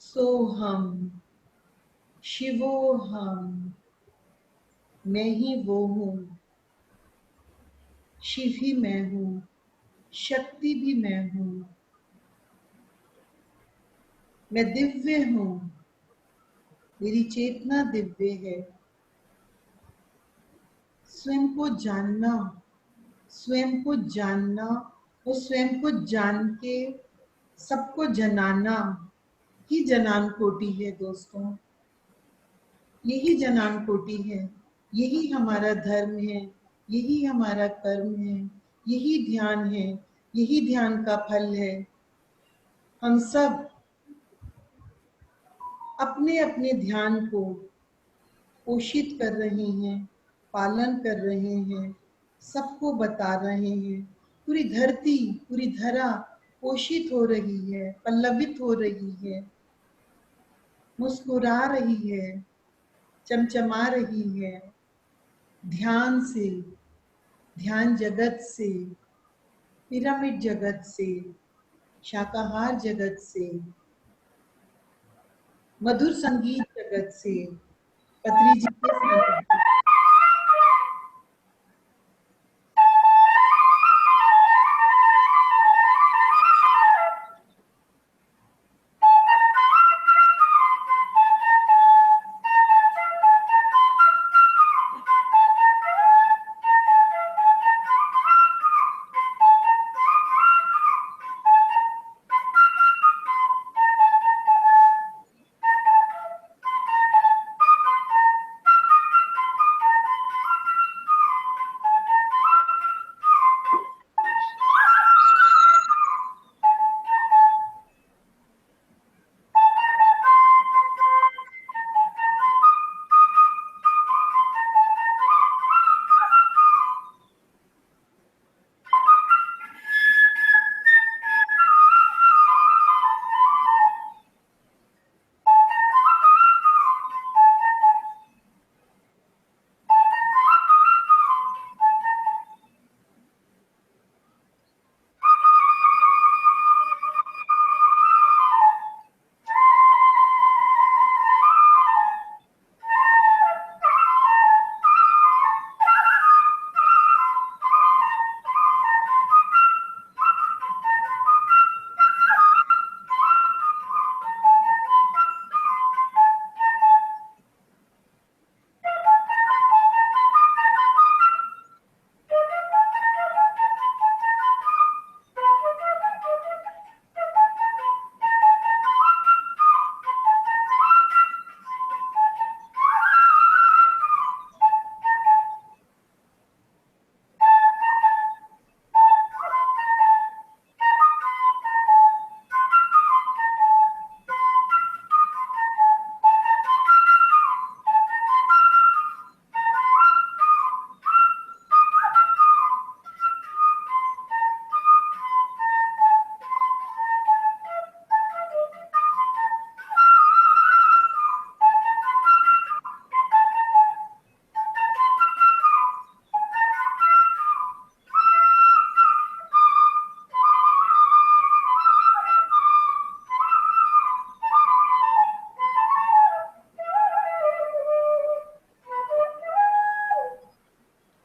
सोहम, शिवोहम, मैं ही वो हूँ, शिव ही मैं हूँ, शक्ति भी मैं हूँ, मैं दिव्य हूँ, मेरी चेतना दिव्य है। स्वयं को जानना, स्वयं को जानना और स्वयं को जान के सबको जनाना ही जनान कोटि है दोस्तों। यही जनान कोटि है, यही हमारा धर्म है, यही हमारा कर्म है, यही ध्यान है, यही ध्यान का फल है। हम सब अपने अपने ध्यान को पोषित कर रहे हैं, पालन कर रहे हैं, सबको बता रहे हैं। पूरी धरती, पूरी धरा पोषित हो रही है, पल्लवित हो रही है, मुस्कुरा रही है, चमचमा रही है। ध्यान से, ध्यान जगत से, पिरामिड जगत से, शाकाहार जगत से, मधुर संगीत जगत से, पत्री जी के सानिध्य,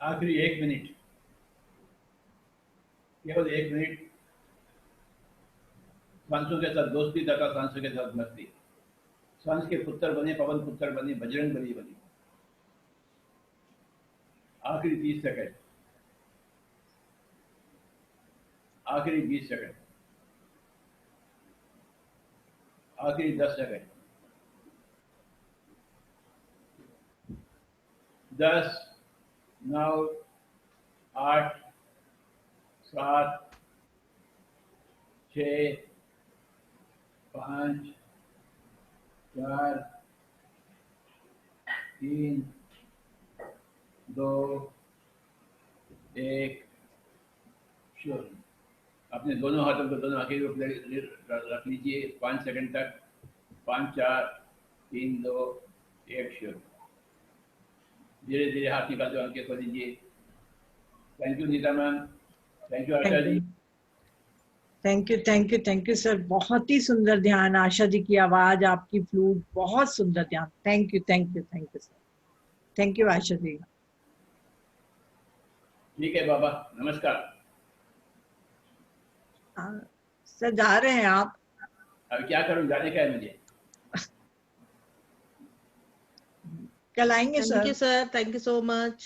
आखिरी 1 मिनट, केवल 1 मिनट। सांसों के साथ दोस्ती तथा सांसों के साथ मस्ती। सांस के पुत्र बने, पवन पुत्र बने, बजरंग बली बनी। आखिरी 30 सेकंड, आखिरी 20 सेकंड, आखिरी 10 सेकंड। 10, 9, 8, 7, 6, 5, 4, 3, 2, 1, शून्य। अपने दोनों हाथों को दोनों आंखें रख लीजिए 5 सेकंड तक। 5, 4, 3, 2, 1, शून्य। धीरे धीरे हाथ निकालते हुए आंखें खोल लीजिए। Thank you Neeta ma'am, thank you Asha ji. Thank you sir. बहुत ही सुंदर ध्यान। आशा जी की आवाज, आपकी फ्लूट, बहुत सुंदर ध्यान। Thank you sir. Thank you Asha ji. ठीक है बाबा, नमस्कार। सर जा रहे हैं आप? अब क्या करूं, जाने का है मुझे। कल आएंगे sir. Thank you sir, thank you so much.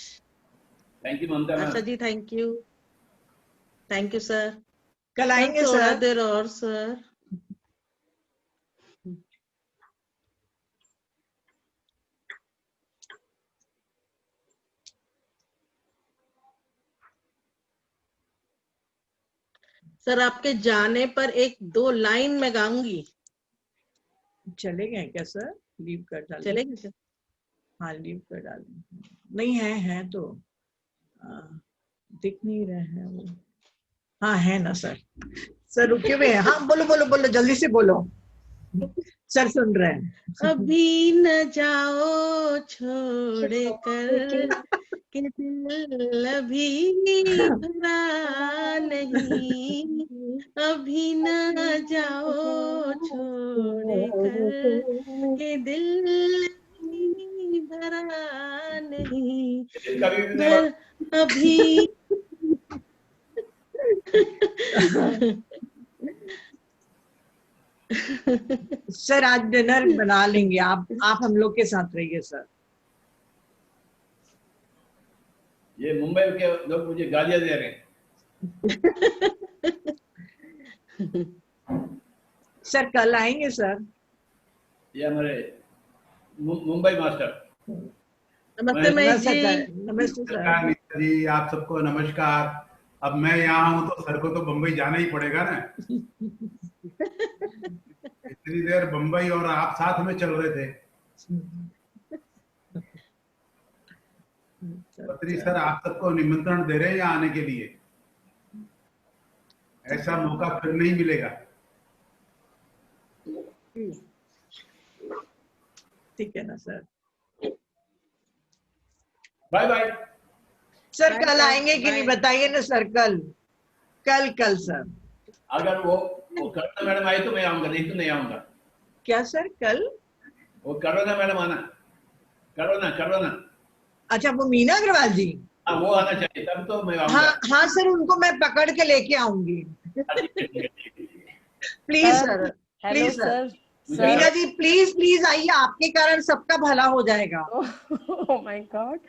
Thank you Mamta ma'am. Asha ji thank you sir. कल आएंगे सर। थोड़ा देर और सर। सर आपके जाने पर 1-2 लाइन मैं गाऊंगी। चले गए क्या सर? लीव कर डालेंगे। चलेंगे सर। हाँ लीव पे डालें, नहीं है तो दिख नहीं रहा है वो। हाँ है ना सर, सर रुके हुए हैं। हाँ बोलो बोलो बोलो, जल्दी से बोलो, सर सुन रहे हैं। अभी न जाओ छोड़ कर के दिल अभी भरा नहीं, अभी न जाओ छोड़ कर के दिल अभी भरा नहीं, पर अभी सर आज डिनर बना लेंगे, आप हम लोग के साथ रहिए सर। ये मुंबई के लोग मुझे गालियां दे रहे हैं। सर कल आएंगे सर। ये हमारे मुंबई मास्टर। नमस्ते महेश जी। नमस्ते नमस्कार सर। नीता जी, आप सबको नमस्कार। अब मैं यहाँ हूँ तो सर को तो बम्बई जाना ही पड़ेगा ना। इतनी देर बम्बई और आप साथ में चल रहे थे। पत्री सर आप सबको निमंत्रण दे रहे हैं यहाँ आने के लिए, ऐसा मौका फिर नहीं मिलेगा। ठीक है ना सर। बाय बाय सर कल आएंगे कि नहीं बताइए ना सर। कल सर अगर वो करुणा मैडम आई तो मैं आऊंगा, नहीं तो नहीं आऊंगा। क्या सर कल? वो करुणा मैडम आना, करुणा। अच्छा वो मीना अग्रवाल जी, हाँ वो आना चाहिए, तब तो मैं आऊंगा। हाँ सर उनको मैं पकड़ के लेके आऊंगी। Please sir, hello sir. Meena ji please आइए, आपके कारण सबका भला हो जाएगा। Oh my God.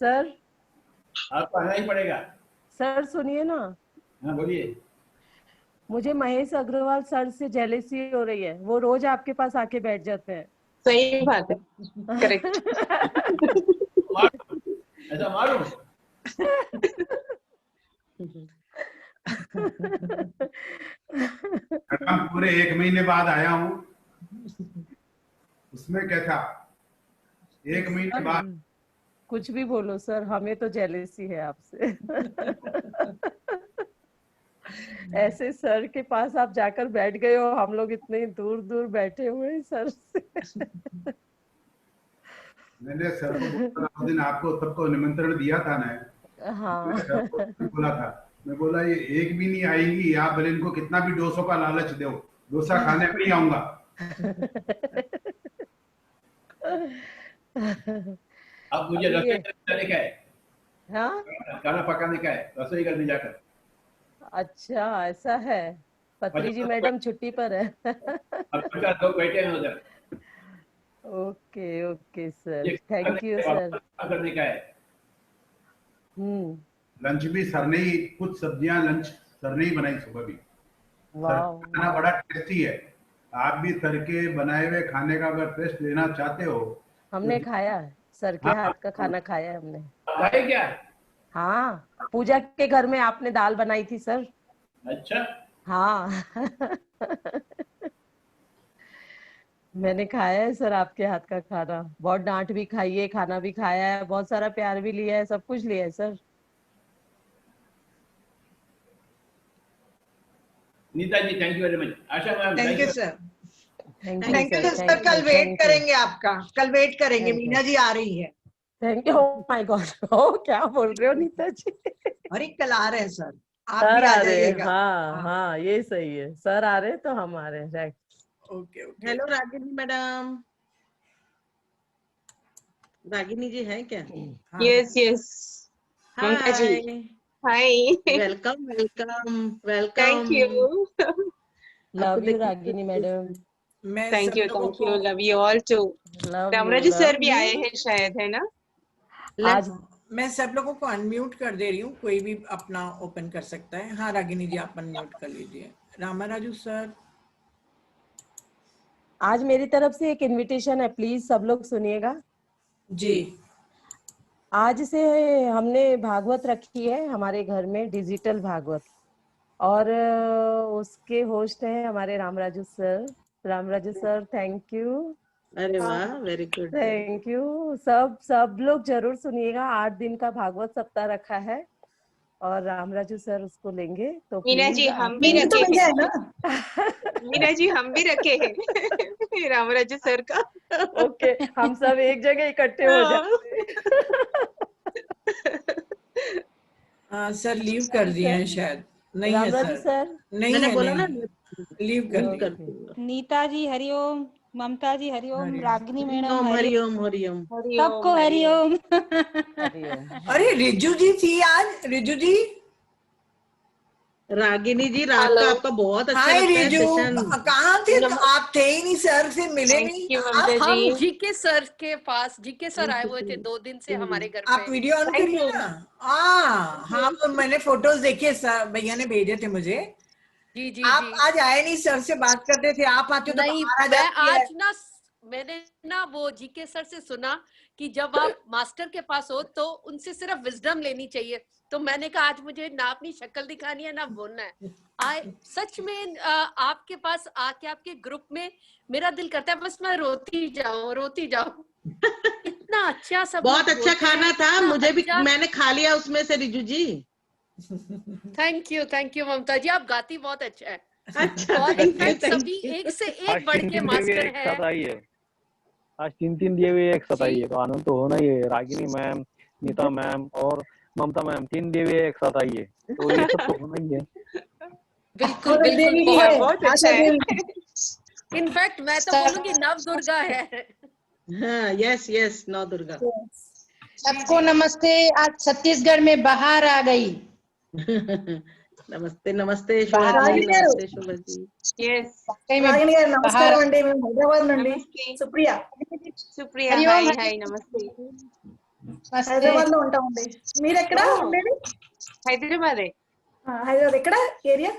सर आपको आना ही पड़ेगा। सर सुनिए ना। हाँ बोलिए। मुझे महेश अग्रवाल सर से जेलेसी हो रही है, वो रोज आपके पास आके बैठ जाते हैं। सही बात है, करेक्ट। ऐसा मारो। मैडम पूरे 1 महीने बाद आया हूँ, उसमें क्या था? 1 महीने बाद। कुछ भी बोलो सर, हमें तो जेलेसी है आपसे। ऐसे सर के पास आप जाकर बैठ गए हो, हम लोग इतने दूर दूर बैठे हुए हैं सर से। मैंने सर को उस दिन आपको सबको निमंत्रण दिया था ना। हाँ बोला था, मैं बोला ये एक भी नहीं आएंगी, आप भले इनको कितना भी डोसों का लालच दो, डोसा खाने पे ही आऊंगा। अब मुझे रसोई करने का है। हाँ खाना पकाने का है, रसोई करने जाकर। अच्छा ऐसा है, पत्री जी मैडम छुट्टी पर है। अब 50 लोग बैठे हैं उधर। Okay sir, thank you sir. करने का है। लंच भी सर ने ही, कुछ सब्जियां लंच सर ने ही बनाई सुबह भी। खाना बड़ा टेस्टी है, आप भी सर के बनाए हुए खाने का अगर टेस्ट लेना चाहते हो। हमने खाया है, सर के हाथ का खाना खाया है हमने। खाए क्या? हाँ, पूजा के घर में आपने दाल बनाई थी सर। अच्छा हाँ। मैंने खाया है सर आपके हाथ का खाना, बहुत डांट भी खाई है, खाना भी खाया है, बहुत सारा प्यार भी लिया है, सब कुछ लिया है sir. Neeta ji thank you very much. Asha ma'am thank you sir. Thank you sir कल वेट करेंगे आपका, कल वेट करेंगे। मीना जी आ रही है। Thank you. माय गॉड, ओ क्या बोल रहे हो नीता जी? अरे कल आ रहे हैं सर, आप सर भी आ आ रहे हैं। जाइएगा। हाँ ये सही है, सर आ रहे हैं तो हम आ रहे हैं। Right. Okay. Hello Ragini madam. Ragini ji है क्या? Yes Mamta ji. Hi welcome. Thank you. Love you Ragini madam. Thank you love you all too. Ramraj sir भी आए हैं शायद, है ना? आज मैं सब लोगों को अनम्यूट कर दे रही हूँ, कोई भी अपना ओपन कर सकता है। हाँ रागिनी जी आप अनम्यूट कर लीजिए। रामाराजू सर, आज मेरी तरफ से एक इनविटेशन है, प्लीज सब लोग सुनिएगा जी। आज से हमने भागवत रखी है हमारे घर में, डिजिटल भागवत, और उसके होस्ट हैं हमारे Ramaraju sir. Ramaraju sir thank you. अरे वाह, वेरी गुड। Thank you. सब लोग जरूर सुनिएगा। 8 दिन का भागवत सप्ताह रखा है और रामराजू सर उसको लेंगे तो मीना जी प्लीज हम भी आप रखे मिल जाए हैं। ना। मीना जी हम भी रखे हैं रामराजू सर का। ओके, हम सब एक जगह इकट्ठे हो जाते सर लीव कर दिए हैं शायद, नहीं है रामराजू सर, सर। नहीं मैंने है, बोला ना, नहीं लीव कर लीव दिए। कर दूंगा। नीता जी हरिओम, ममता जी हरिओम, हरिओम। रागिनी मैडम ओम हरिओम, हरिओम हरिओम। सबको हरिओम। अरे रिजू जी थी आज, रिजू जी। रागिनी जी, रात का आपका बहुत अच्छा हाय लगता है रिजू, सेशन। कहाँ थे तो आप थे ही नहीं, सर से मिले नहीं आप। हम जीके सर के पास, जीके सर आए हुए थे 2 दिन से हमारे घर आप पे। वीडियो ऑन करिए ना। हाँ तो मैंने फोटोज देखे, सर भैया ने भेजे थे मुझे। जी जी आप जी। आज आए नहीं, सर से बात करते थे, आप आते तो नहीं, बाहर आ मैं जाती है। आज ना, मैंने ना वो जीके सर से सुना कि जब आप मास्टर के पास हो तो उनसे सिर्फ विजडम लेनी चाहिए, तो मैंने कहा आज मुझे ना अपनी शक्ल दिखानी है ना बोलना है। सच में आपके पास आके आपके ग्रुप में मेरा दिल करता है बस मैं रोती जाऊं। इतना अच्छा सब बहुत अच्छा खाना था, मुझे भी मैंने खा लिया उसमें से रिजू जी। थैंक यू ममता जी, आप गाती बहुत अच्छा है। अच्छा, और thank you, इनफैक्ट thank सभी you। एक से आज एक बढ़ के 3 मास्टर देवी एक साथ है। आई है, आज 3 देवी एक साथ आई है, तो आनंद तो होना ही है। रागिनी मैम, नीता मैम और ममता मैम, 3 देवी एक साथ आई है, तो ये सब तो होना ही है। बिल्कुल देवी बिल्कुल, भी है, बहुत अच्छा आशा है। देवी। इनफैक्ट मैं तो बोलूंगी नव दुर्गा है। हाँ, यस यस, नौ दुर्गा। सबको नमस्ते, आज छत्तीसगढ़ में बाहर आ गई। नमस्ते नमस्ते शोभा जी, नमस्ते शोभा जी। यस रागिनी गाరు నమస్కారం అండి, మేము హైదరాబాద్ నుండి నమస్తే సుప్రియ సుప్రియ, హాయ్ హాయ్ నమస్తే। హైదరాబాద్ లో ఉంటామండి, మీరు ఎక్కడ ఉండేది? హైదరాబాదే। హైదరాబాద్ ఎక్కడ area?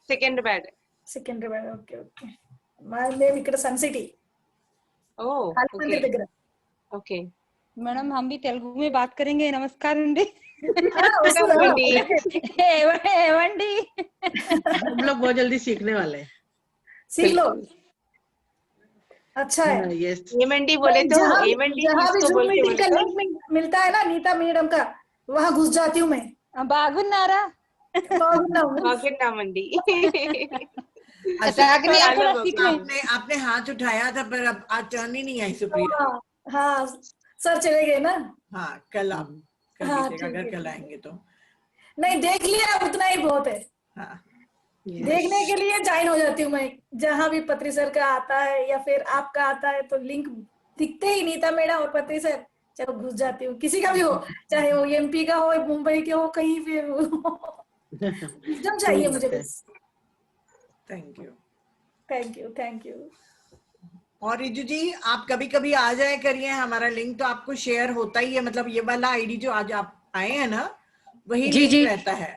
Secunderabad. Secunderabad, okay okay. మేము ఇక్కడ సన్ సిటీ, ఓ ఓకే దగ్గర। ఓకే मैडम हम भी तेलुगु में बात करेंगे। नमस्कार अंडी। एवंडी हम लोग बहुत जल्दी सीखने वाले हैं। सीख लो। अच्छा है। यस। एमंडी बोले तो एमंडी जहाँ भी इसको जूम बोल के मीटिंग बोले का तो लिंक मिलता है ना नीता मैडम का, वहाँ घुस जाती हूँ मैं। बागुन्नारा बागुन्नामंडी। आपने हाथ उठाया था पर अब आज टर्न ही नहीं आई सुप्रिया। हाँ सर चले गए ना। हाँ कल आप कल हाँ, दीजिएगा, अगर कल आएंगे तो। नहीं देख लिया, उतना ही बहुत है। हाँ। देखने के लिए ज्वाइन हो जाती हूँ मैं, जहाँ भी पत्री सर का आता है या फिर आपका आता है तो लिंक दिखते ही नीता मैडम और पत्री सर, चलो घुस जाती हूँ। किसी का भी हो, चाहे वो एमपी का हो, मुंबई के हो, कहीं भी हो। एकदम चाहिए मुझे बस। Thank you thank you thank you. और रिजू जी आप कभी कभी आ जाए करिए, हमारा लिंक तो आपको शेयर होता ही है, मतलब ये वाला आईडी जो आज आप आए हैं ना वही जी, लिंक जी। रहता है,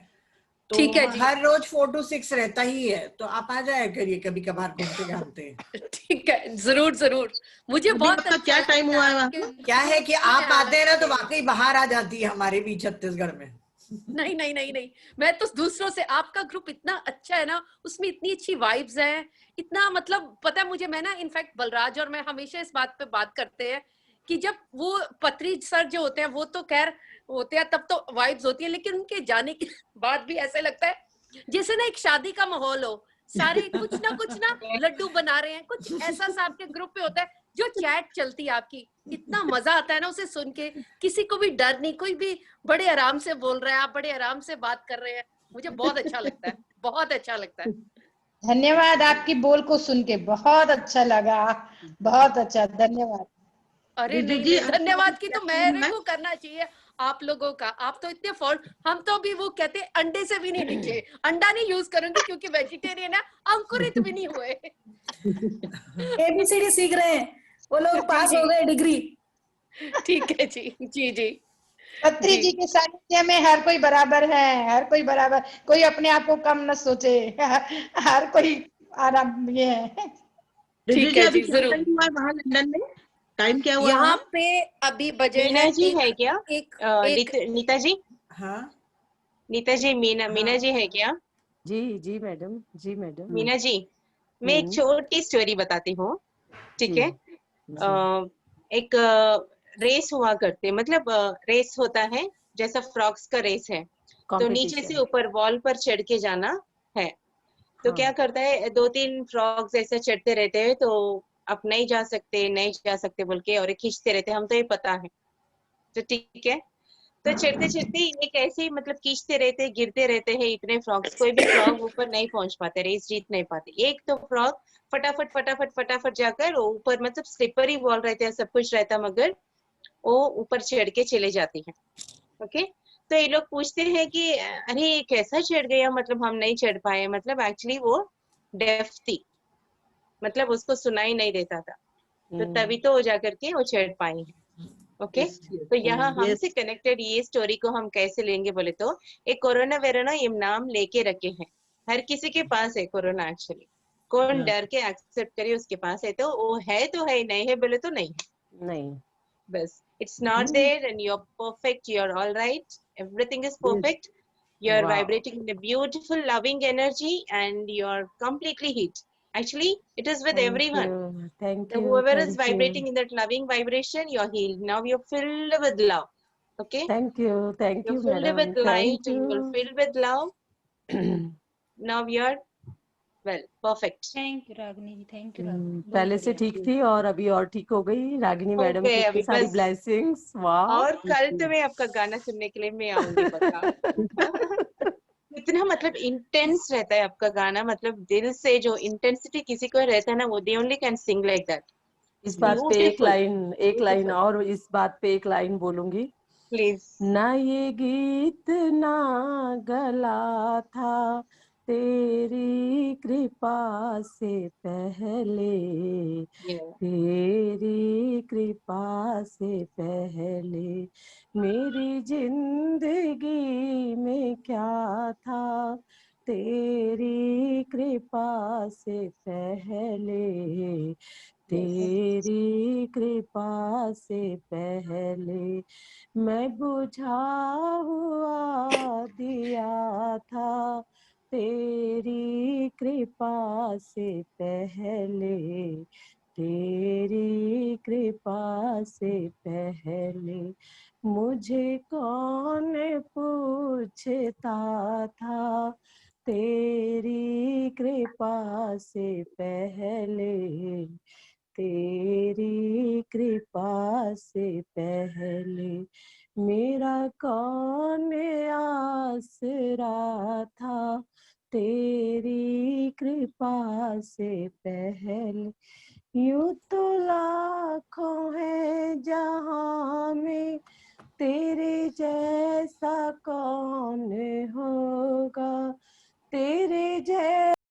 तो ठीक है जी। हर रोज 4 to 6 रहता ही है, तो आप आ जाए करिए कभी कभार घूमते घामते। ठीक है, जरूर जरूर। मुझे बहुत आपका क्या टाइम हुआ है? क्या है कि आप आते हैं ना तो वाकई बाहर आ जाती है हमारे भी छत्तीसगढ़ में। नहीं नहीं नहीं नहीं, मैं तो दूसरों से, आपका ग्रुप इतना अच्छा है ना, उसमें इतनी अच्छी वाइब्स हैं, इतना मतलब पता है मुझे, मैं ना इनफैक्ट बलराज और मैं हमेशा इस बात पे बात करते हैं कि जब वो पत्री सर जो होते हैं वो तो खैर होते हैं तब तो वाइब्स होती है, लेकिन उनके जाने के बाद भी ऐसा लगता है जैसे ना एक शादी का माहौल हो, सारे कुछ ना लड्डू बना रहे हैं, कुछ ऐसा सा आपके ग्रुप पे होता है। जो चैट चलती है आपकी, इतना मजा आता है ना उसे सुन के, किसी को भी डर नहीं, कोई भी बड़े आराम से बोल रहा है, आप बड़े आराम से बात कर रहे हैं, मुझे बहुत अच्छा लगता है, बहुत अच्छा लगता है। धन्यवाद, आपकी बोल को सुन के बहुत अच्छा लगा, बहुत अच्छा, धन्यवाद। अरे नहीं, धन्यवाद की तो मेरे को करना चाहिए आप लोगों का, आप तो इतने फॉल्ट, हम तो अभी वो कहते हैं अंडे से भी नहीं निकले, अंडा नहीं यूज करूंगी क्योंकि वेजिटेरियन है, अंकुरित भी नहीं हुए। ABCD सीख रहे हैं वो लोग, पास हो गए डिग्री। ठीक है जी जी जी। पत्री जी के सानिध्य में हर कोई बराबर है, हर कोई बराबर, कोई अपने आप को कम न सोचे, हर कोई आराम ये है। ठीक है जी, जरूर। वहाँ लंदन में टाइम क्या हुआ? यहाँ पे अभी बजे मीना है जी है क्या? नीता जी? हाँ नीता जी, मीना जी है क्या? जी जी मैडम, जी मैडम। मीना जी, मैं एक छोटी स्टोरी बताती हूँ, ठीक है? एक रेस हुआ करते, मतलब रेस होता है जैसा फ्रॉक्स का रेस है, तो नीचे से ऊपर वॉल पर चढ़ के जाना है। तो क्या करता है, 2-3 फ्रॉक्स ऐसे चढ़ते रहते हैं, तो आप नहीं जा सकते बोल के और खींचते रहते हैं, हम तो ये पता है। तो ठीक है, तो चढ़ते चढ़ते एक ऐसे ही मतलब खींचते रहते, गिरते रहते हैं इतने फ्रॉक्स, कोई भी फ्रॉक ऊपर नहीं पहुंच पाते, रेस जीत नहीं पाते। एक तो फ्रॉक फटाफट फटाफट फटाफट जाकर ऊपर, मतलब स्लिपरी वॉल रहते हैं, सब कुछ रहता, मगर वो ऊपर चढ़ के चले जाती है। ओके, तो ये लोग पूछते हैं कि अरे कैसा चढ़ गया, मतलब हम नहीं चढ़ पाए, मतलब एक्चुअली वो डेफ थी, मतलब उसको सुनाई नहीं देता था, तो तभी तो जा करके वो चढ़ पाई है। ओके, तो यहाँ हमसे कनेक्टेड ये स्टोरी को हम कैसे लेंगे बोले तो, एक कोरोना वेरोना ये नाम लेके रखे हैं, हर किसी के पास है कोरोना एक्चुअली, कौन डर के एक्सेप्ट करे उसके पास है, तो वो है तो है, नहीं है बोले तो नहीं नहीं, बस it's not there and you're perfect, you're all right, everything is perfect, you're vibrating in a beautiful loving energy and you're completely heat. Actually it is with everyone. Thank So you, whoever is thank vibrating you, in that loving vibration, you're healed. Now you're filled with love. Okay, thank you, you're filled madam, with light, thank you're you. filled with love. Now you're well perfect. Thank you Ragini ji, thank you पहले से ठीक थी और अभी और ठीक हो गई रागिनी मैडम की अभी सारी बस, ब्लेसिंग्स। वाह, और कल तो मैं आपका गाना सुनने के लिए मैं आऊंगी पक्का। इतना मतलब इंटेंस रहता है आपका गाना, मतलब दिल से जो इंटेंसिटी किसी को रहता है ना, वो they only can sing like that. इस बात पे एक लाइन और इस बात पे एक लाइन बोलूंगी प्लीज। ना ये गीत ना गला था तेरी कृपा से पहले, तेरी कृपा से पहले मेरी जिंदगी में क्या था, तेरी कृपा से पहले, तेरी कृपा से पहले मैं बुझा हुआ दिया था, तेरी कृपा से पहले, तेरी कृपा से पहले मुझे कौन पूछता था, तेरी कृपा से पहले, तेरी कृपा से पहले मेरा कौन आसरा था, तेरी कृपा से पहले। यूं तो लाखों है जहां में तेरे जैसा कौन होगा, तेरे जैसा